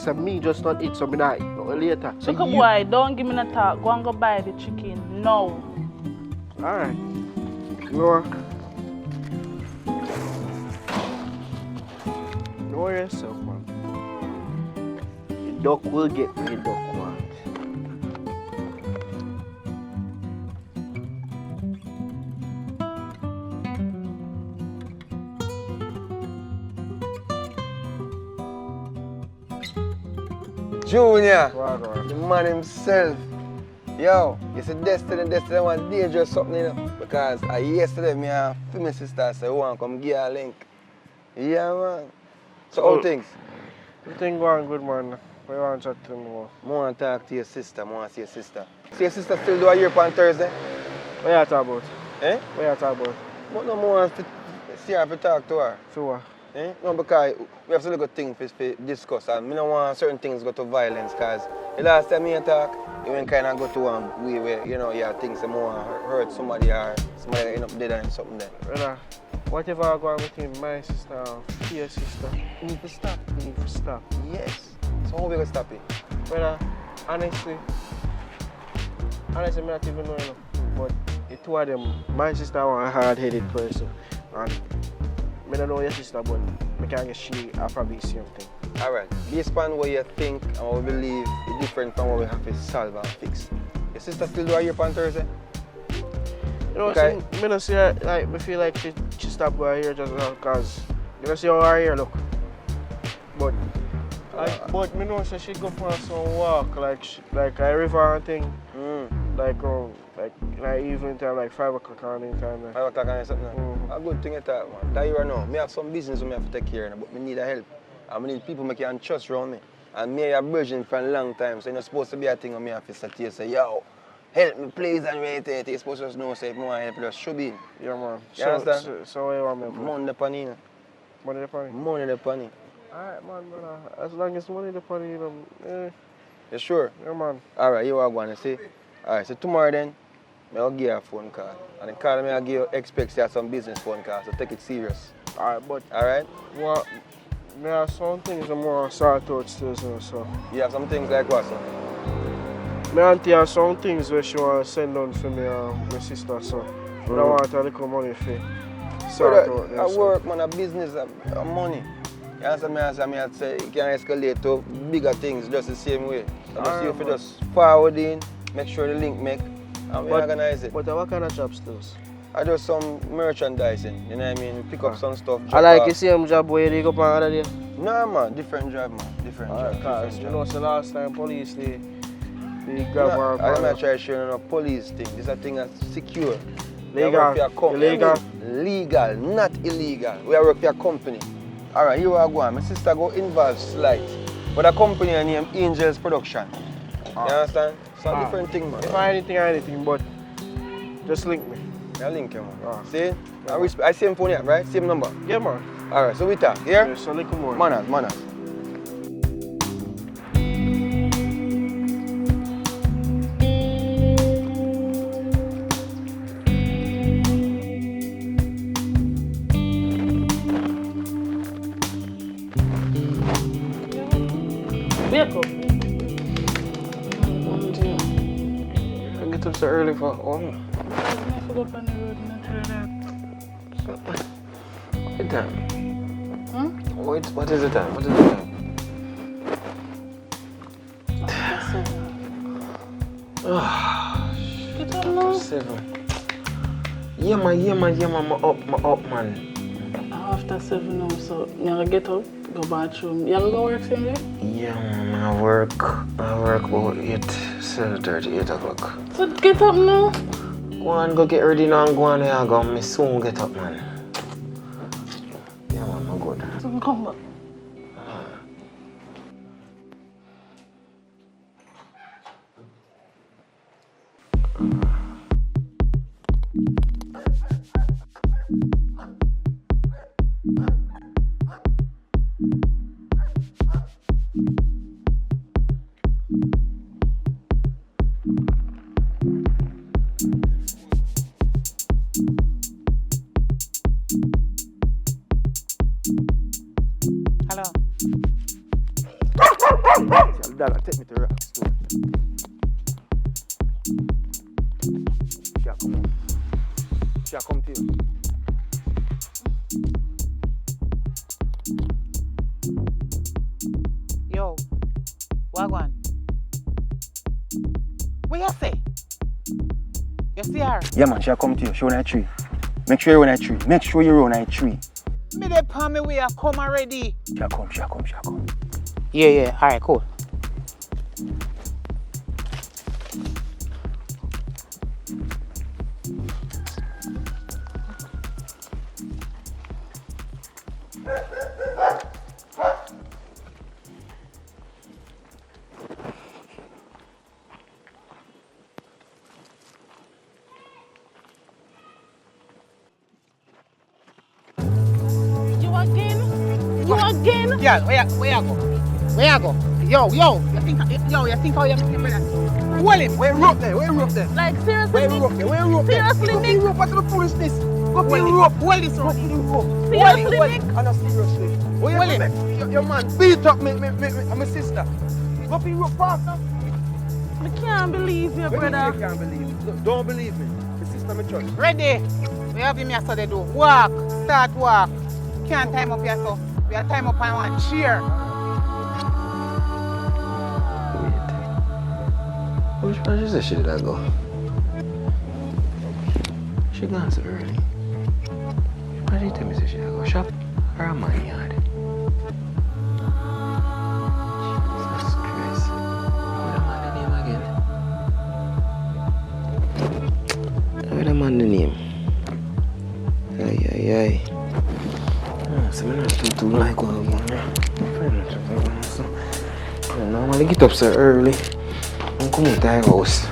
that me just not eat something I eat later. So look boy, don't give me no talk. Go and go buy the chicken. No. Alright. You know yourself, man. The duck will get what the duck want. Junior, the man himself. Yo, you see Destiny want dangerous something, you know. Because yesterday me and my sister said, we want to come give her a link. Yeah, man. So how things? Everything going good, man. What you want to chat to me more? I want to talk to your sister. I want to see your sister. See your sister still do a year on Thursday? What you talk about? Eh? What you talk about? But no more to see her to talk to her. For what? Eh? No, because we have to look at things to discuss, and I don't want certain things go to violence, because the last time me talk, you went kind of go to one way where, you know, you have things that more hurt somebody or somebody end up dead and something there. Brother, whatever I go on between my sister and your sister, you need to stop. You need to stop. Yes. So how we going to stop it? Brother, honestly, I not even know, you know, but the two of them, my sister was a hard-headed person, and I don't know your sister, but I can get she probably the same thing. Alright, based on what you think and what we believe is different from what we have to solve and fix. Your sister still do a year on Thursday? You know, okay. I don't see her, like, I feel like she stopped going here just because, you know, see how her hair look. But, but I know she go for some walk, like a river and thing. Like evening time, like 5 o'clock on in time. 5 o'clock and something. A good thing you talk, man. That you are now. Me have some business I have to take care of, but me need a help. And I need people I can trust around me. And me a virgin for a long time, so it's not supposed to be a thing I have to sit here and say, yo, help me please and wait it. You're supposed to just know, say, if I want help, just should be. Yeah, man. You understand? So what you want me to do? Money the money. Money the money? Money the money. Alright, man, brother. As long as money the money, You sure? Yeah, man. Alright, you are going to see. Alright, so tomorrow then, I'll give you a phone call. And the call I'll give you expect you have some business phone call, so take it serious. Alright, but Alright? what? There are some things I'm more sort out still, so. You have some things like what, sir? My auntie has some things where she want to send on for me and my sister, so. I want a little money for sort out them. I work, man, a business, a money. You understand me? I say you can escalate to bigger things just the same way. So just if you just forward in, make sure the link make, and we organize it. But what kind of jobs those? I do some merchandising, you know what I mean? Pick up some stuff. I like the same job where you dig up on other day. No, man, different job, man. Different job. Because you know, so last time police, they grab our car. I'm not trying to share no police thing. This is a thing that's secure. Legal. Illegal. Legal, not illegal. We are work for a company. Alright, here I go. My sister go involved slight. But a company named Angels Production. You understand? It's a different thing, man. If I anything, but just link me. I link you, man. See? I same phone here, right? Same number. Yeah, man. Alright, so we talk. Here? Yeah, so little more. Manners. Wake up. I get up so early for one. I forgot on the road and I try that. What time? What is the time? Get up now. 7. Yeah, man, I'm up, man. After 7 now, so you gotta get up, go bathroom. You go work same day? Yeah, man, I work about 7:30, 8 o'clock. So get up now. Go on, go get ready now and go on there, go. Me soon get up, man. Yeah, man, I'm good. So come back. Hello. Dad, take me to Rock's store. She'll come on. She'll come to you. Yo, Wagwan. What you say? You see her? Yeah, man, she'll come to you. She on a tree. Make sure you're on a tree. Make sure you're on a tree. Me dey palm me way I come already. She'll come. Yeah. Alright, cool. You again? Yeah, where you go? Yo, you think how you make me that? Hold him. Where rope there? Like seriously? Where rope there? Seriously, Nick? Rope, what's the foolishness? Go Hold pin rope. Hold this rope. Seriously, Nick? And a seriously. Where Hold you him. go? Your man beat up my sister. Go pin rope fast now. I can't believe you, You brother. can't believe. Look, don't believe me. My sister, my trust. Ready? We have him here so they do. Walk. Start walk. Can't time up here so. We are time up on one cheer. Which part is this shit that go? She gone so early. Why did you tell me so she go shop or a man yard? Jesus Christ. What am I name again? normally get up so early and come out the house.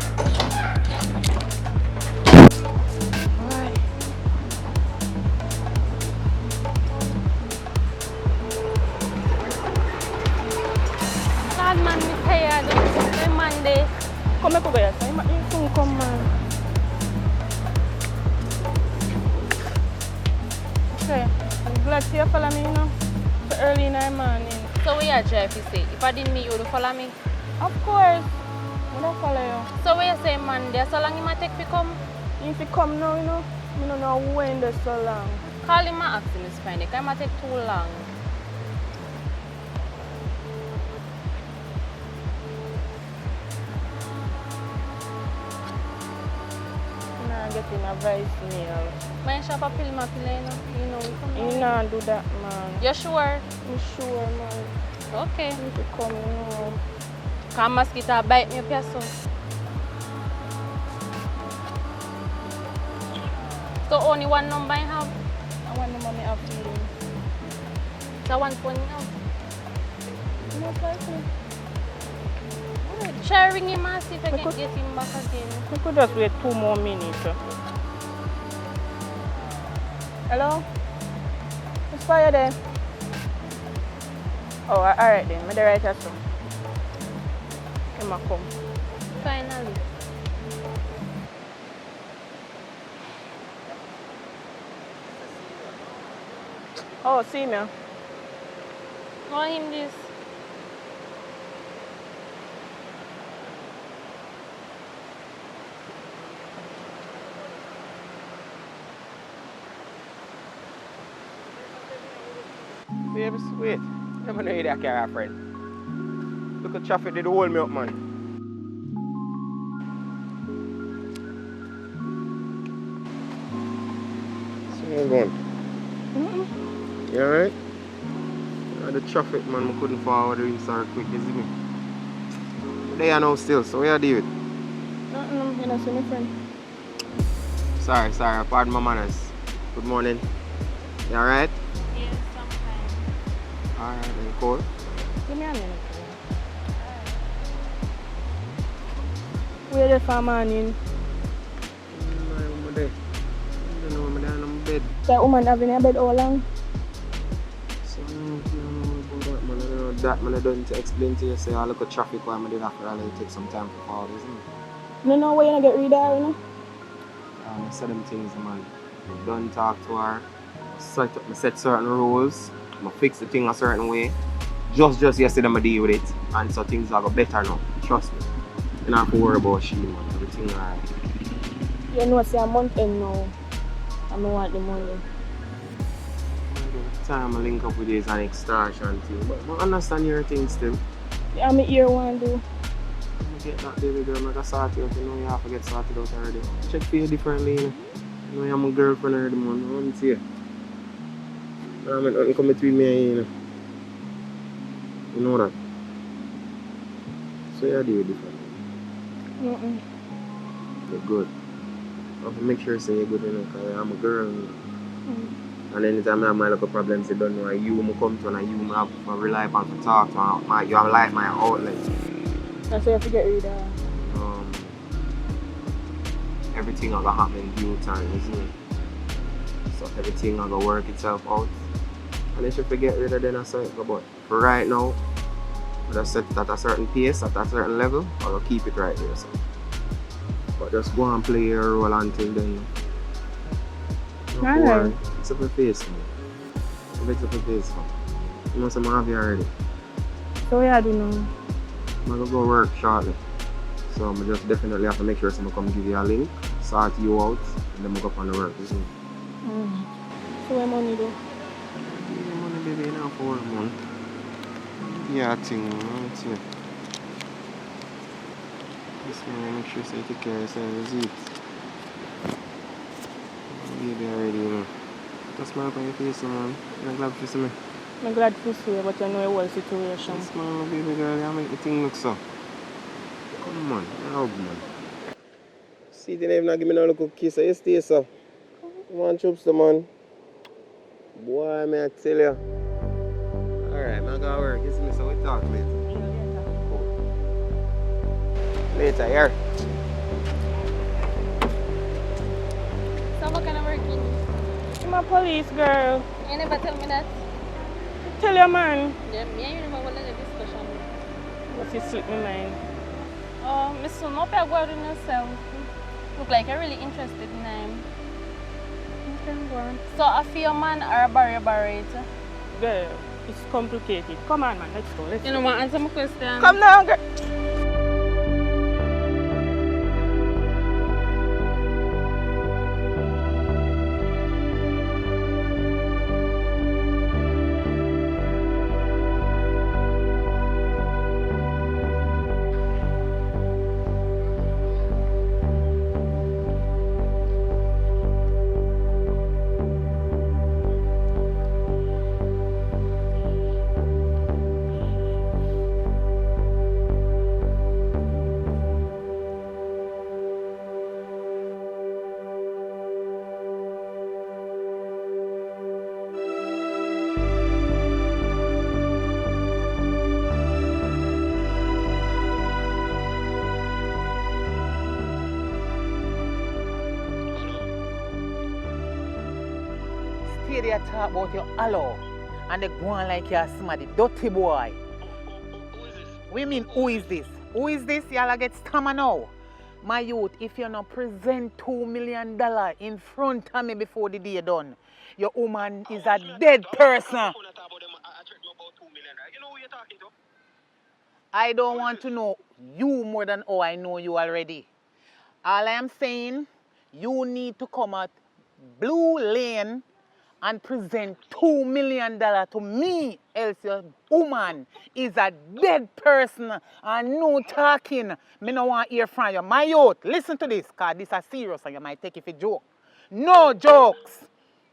God, man, me tired. It's Monday. Come here, Kuya. You soon come, man. Okay. I'm glad you follow me, you know. So early in the morning. So where you drive, you say? If I didn't meet you, would you follow me? Of course. I don't follow you. So where you say Monday, so long you might take to come? If you come now, you know, I don't know when there's so long. Call him and ask him to spend it, it might take too long. I'm getting a voicemail. Man, shop a pill, my pill, you know, we come You now. not do that, man. You sure? I'm sure, man. Okay. If you come, you know. Come mosquito bite me up here, so. So only one number you have? I want the money up to you. So one phone you have? No person. Alright, try ring him and see if I can get him back again. We could just wait 2 more minutes. Hello? It's fire there. Oh, alright then. I'm the right answer. Come. Finally. Oh, see me. Want him this? Baby, sweet. Never know you that carry a friend. Look at traffic did hold me up, man. So what's going? You alright? The traffic, man, I couldn't forward the inside quick, you see me? They are now still, so where are you? Nothing, you know, see my friend. Sorry, pardon my manners. Good morning. You alright? Yes, sometime. Alright, then cool. Give me a minute. Where the farm morning? I'm there. I don't know, I'm down on my bed. That woman having a bed all long? So, I don't know about that, man. I don't know that, man. I don't need to explain to you. Say, I look at traffic while I did have to take some time for all this, isn't it? You know where you get rid of her, you know? I said them things, man. Don't talk to her. Set certain rules. I fix the thing a certain way. Just yesterday I deal with it. And so things are go better now. Trust me. You don't have to worry about she, man. Everything alright. You know, it's a month end now. I don't want the money. Time I link up with this and extortion thing. But I understand your thing still. Yeah, I'm here one do. I get that baby girl, I can sort you out. You know you have to get sorted out already. Check for you differently, you know. You know I'm a girlfriend already, man. I want to see you. I mean, nothing come between me and you, you know. You know that. So you do it differently. You're good. I have to make sure say you're good, you know, because I'm a girl, you know. And anytime I have my little problems, you don't know you I come to and you I have to rely upon to talk to. You have like my outlet. That's why you have to get rid of. Everything will happen in due time, isn't it? So everything will work itself out. And if you get rid of them, that's how it go. But for right now, I just set it at a certain pace, at a certain level, I'll keep it right there. So. But just go and play your role until then. Alright. It's up your face, man. It's up your face, man. You must have you already. So what you do now? I'm going to go work shortly. So I just definitely have to make sure someone come give you a link, sort you out, and then go up on the work, isn't it? So what money do? Money, baby, you know, for work, man. Yeah, I think, let's see. This man, make sure you take care of yourself, is it? Baby already, you know. Just smile on your face, man. You're glad to see me. I'm glad to see you, but you know the whole situation. Just smile, baby girl, you make the thing look so. Come on, hug, man. See, they even give me no little kiss, so you stay so. Come on, troops, man. Boy, may I tell you. Alright, man, I gotta work. You see me, so we talk later. Cool. Later, here. So what kind of work you do? I'm a police girl. You never tell me that. Tell your man. Yeah, me and you never had a discussion. But you slip my mind. Oh, Miss Sun, hope you're going in yourself. Look like you're really interested in him. Okay, go on. So a fear man or a barrier? Girl, it's complicated. Come on, man. Let's go. You know what? Answer my question. Come now, girl. Stay there talk about your hello and they go on like you're somebody dirty boy. Who is this? We mean who is this? Who is this? Y'all get stammer now. My youth, if you not present $2 million in front of me before the day done, your woman is a dead person. I don't want to know you more than how I know you already. All I am saying, you need to come at Blue Lane and present $2 million to me, else your woman is a dead person and no talking. Me no want to hear from you. My youth, listen to this, because this is serious and you might take it for joke. No jokes.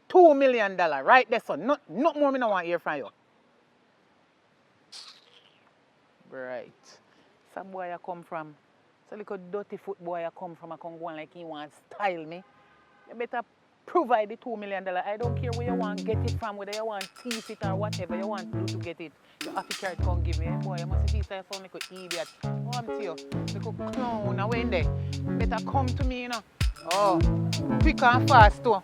$2 million, right there, son. Not more me no want to hear from you. Right. Some boy I come from, so little dirty foot boy I come from, I come go on like he want to style me. You better provide the $2 million. I don't care where you want to get it from, whether you want to thief it or whatever you want to do to get it. You have to carry it, come give me. Boy, you must see yourself for me idiot. Oh, I'm to you. Little clown, now when there. Better come to me, you know. Oh, quick and fast too.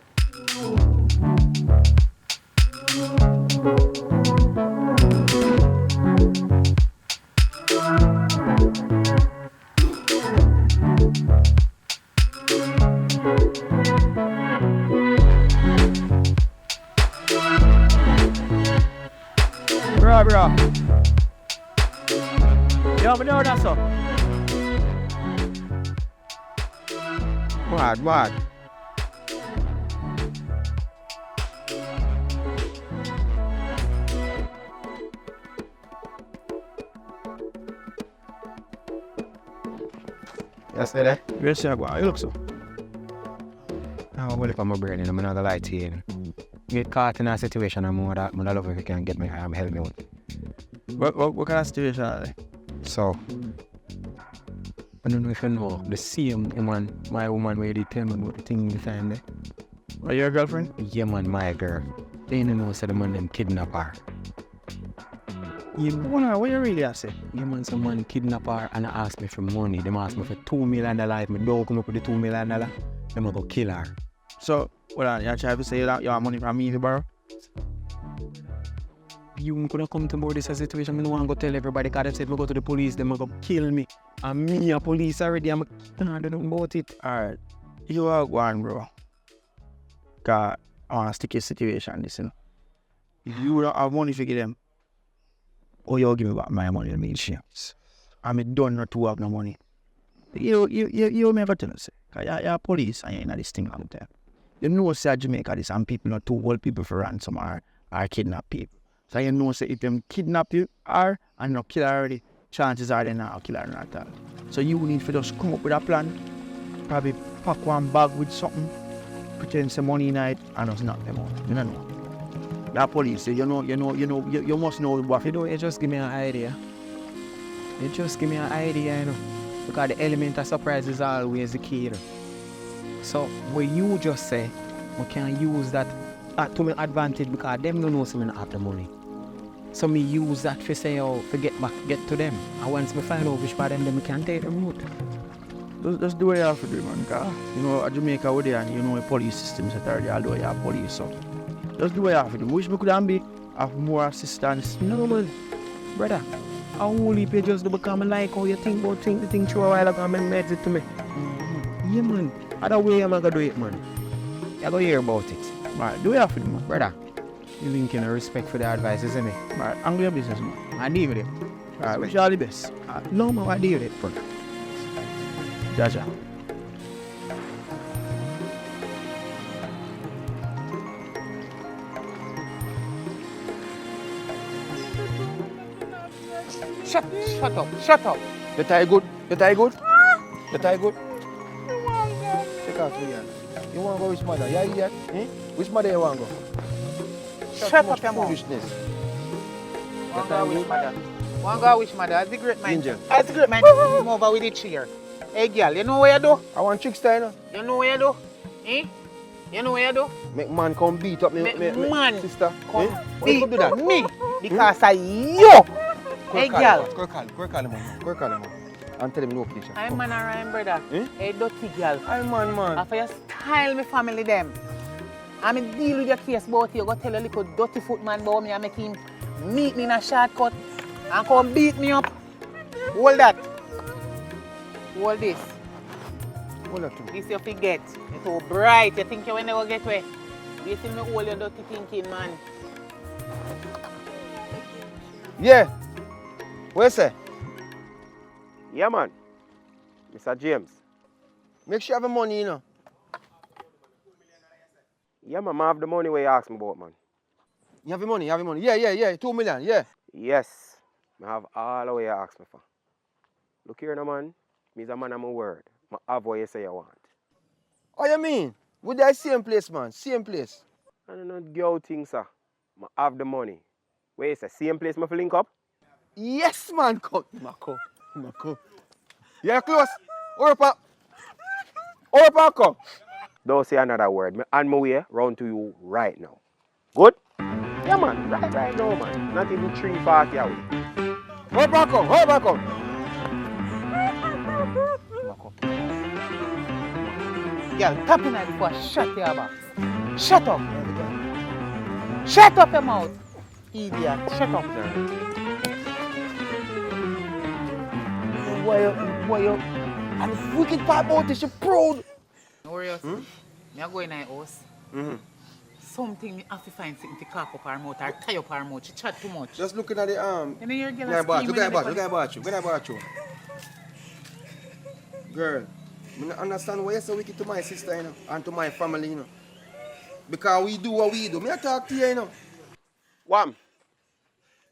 Bro. You have an order, sir? What? You stay there? Yes, sir. Go on. You look so. I'm well if I'm a brain and I'm not gonna lie to you. Get caught in a situation and more that I love if you can get me help me with. What kind of situation are they? So I don't know if you know the same woman, my woman where they tell me about the thing the time there. Are you your girlfriend? Yeah man, my girl. They don't know so the man them kidnap her. Yeah, what you really have to say? Yeah man, someone kidnap her and ask me for money. They ask me for $2 million. If me don't come up with the $2 million, they go kill her. So, hold on, you're trying to say that you have money from me to borrow? You could have come to board this situation. I don't want to go tell everybody because they said me go to the police, they going to kill me. And me a police already, I don't know about it. Alright, you are going, bro. Because I want to stick your situation, listen. If you don't have money to give them, or you give me back my money, I mean, chance. I'm done not to have no money. You never tell us, because you're police and you're in this thing all the time. You know, say Jamaica this and people not to hold people for ransom or kidnap people. So you know, say if them kidnap you and not kill her already, chances are they not kill her at all. So you need to just come up with a plan, probably pack one bag with something, pretend some money in it, and just knock them out. You don't know. You're police, you must know what to do. You just give me an idea. You just give me an idea, you know. Because the element of surprise is always the key. You know? So what you just say, we can use that to my advantage because them don't know so we don't have the money. So me use that for say how to get to them. And once me find out which part of them, then we can take them route. Just do what you have to do, man. Cause, you know, at Jamaica, we're there and you know the police system is already, although you have police, so. Just do what you have to do. Wish we could have more assistance. No, man. Brother, how only pay just to become like how you think about the thing through a while ago and made it to me. Yeah, man. Other way I'm going to do it, man. You're going to hear about it. Right, do what you have to do, man. Brother, you linking a respect for the advice, isn't it? Right, handle your business, man. I deal with it. Right, wish you all the best. No, man, I deal with it, brother. Jaja. Shut up. The tie good? The tie good? The tie good? Take off your hand. You want to go which mother? Yeah, idiot? Which mother you want to go? Shut up your mouth. Foolishness. One go wish mother. One go wish mother. As the great man. Ginger. As the great man. Come over with the chair. Hey girl, you know what you do? I want trickster, you know? You know what you do? Eh? You know what you do? Make man come beat up me Man sister. come Why you beat come do that? me because I you. Hey girl. Go call him out. Go call him out. And tell him location. I'm man around brother. Hey dirty girl. I'm man. After you style me family them. I'm deal with your case about you. Go tell a little dirty foot man about me and make him meet me in a shortcut and come beat me up. Hold that. Hold this. Hold that too. This you forget. It's so bright. You think you will never get where? You see me hold your dirty thinking, man. Yeah. Where say? Yeah, man. Mr. James. Make sure you have the money, you know. Yeah, man. I have the money where you asked me about, man. You have the money? Yeah. 2 million, yeah. Yes. I have all the way you asked me for. Look here, no, man. Me's a man of my word. I have what you say you want. What you mean? With that same place, man. Same place. I don't know girl thing, sir. I have the money. Where you say? Same place I link up? Yes, man. Come. Marco. You're close. Orpa, come. Don't say another word. I'm on my way round to you right now. Good? Yeah, man. Right now, man. Not even 3:40 away. Orpa, come. Girl, tap in it before I shut your mouth. Shut up. Shut up your mouth. Idiot. Shut up. Why you? And the wicked part about this, you're proud. No worry, me I go in her house. Something me have to find something to cock up her mouth or tie up her mouth. She chat too much. Just looking at the You know your girl Look at that batch. Girl, I don't understand why you're so wicked to my sister, you know, and to my family, you know. Because we do what we do. I talk to you, you know. Wham.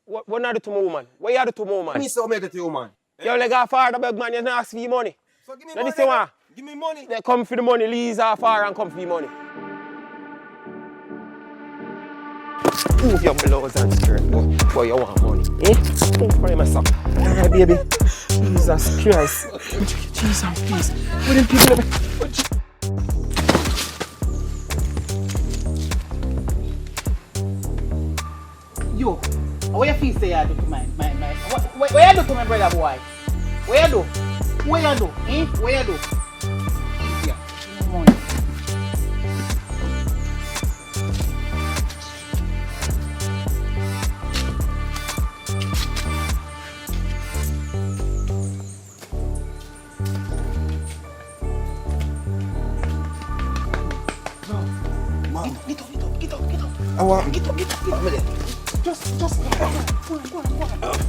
What not do to my woman? What you do to my woman? Me so make it to you, man. You like a father beg man, you not ask for your money. So give me Now money. this is what? Give me money. They come for the money, leave her far and come for your money. Move your blouse and skirt, boy, you want money. Move for him, son. Alright, baby. Jesus Christ. Jesus, please. What them people Yo, what you feel say you do to my what you do to my brother boy? What you do? What you do? What you do? Yeah. Money. Get up. I want Get up. Just go on.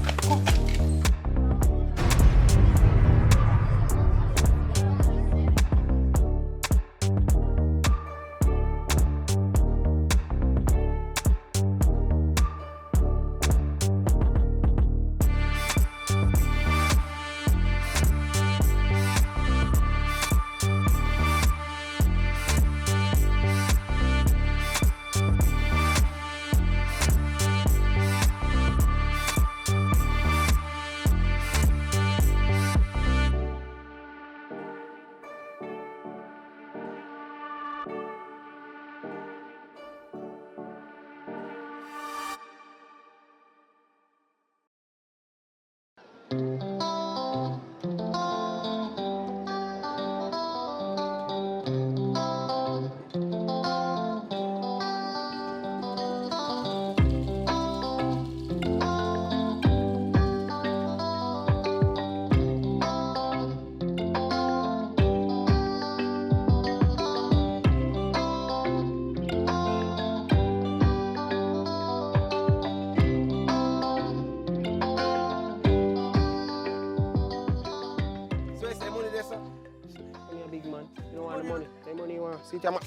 See, I'm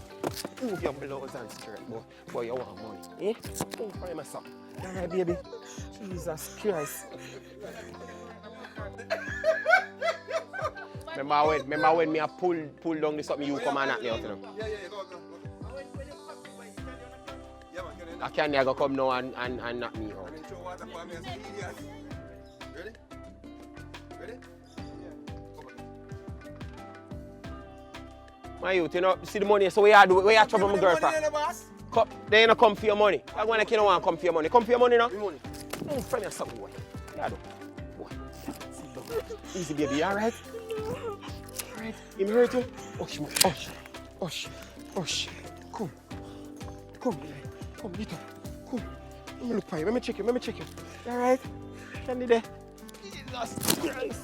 move your blouse and skirt, boy. Boy, you want money. Eh? Move for him, son. All right, baby. Jesus Christ. Remember when me a pull down the something you come and knock me out, you know? Yeah, go. I can't go come now and knock me out. Ready? My youth, you know, see the money, so where you trouble my girl from? They ain't come for your money. I want to want to come for your money. Come for your money now. Money. Move from your son, boy. Yeah, boy. Easy, baby, all right? All right. Him hurt you? Hush. Come, get up. Come. Let me look for you. Let me check you. All right? Candy there. Jesus Christ.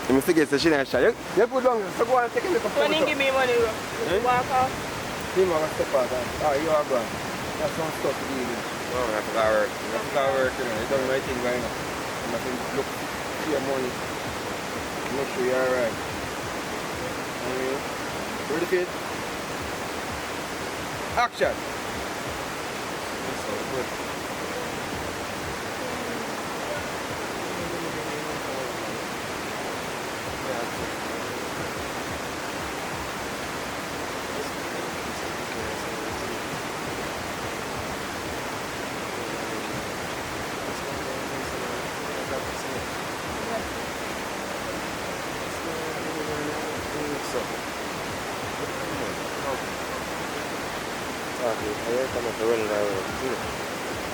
Let me forget the shit and shot. You put down, so go and take a look. When you give me money, bro, walk off. You want to step out. Oh, you are gone. That's some stuff to do. Oh, I forgot work. You know. You done my thing right now. I'm going to look for your money. Make sure you're alright. Ready, kid? Action! That's so good.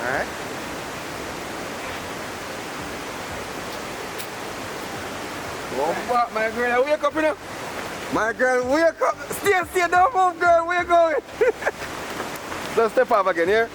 Alright? Come back, my girl. Wake up, you know. My girl, wake up. Stay down, move, girl. Where you going? Don't step off again, here.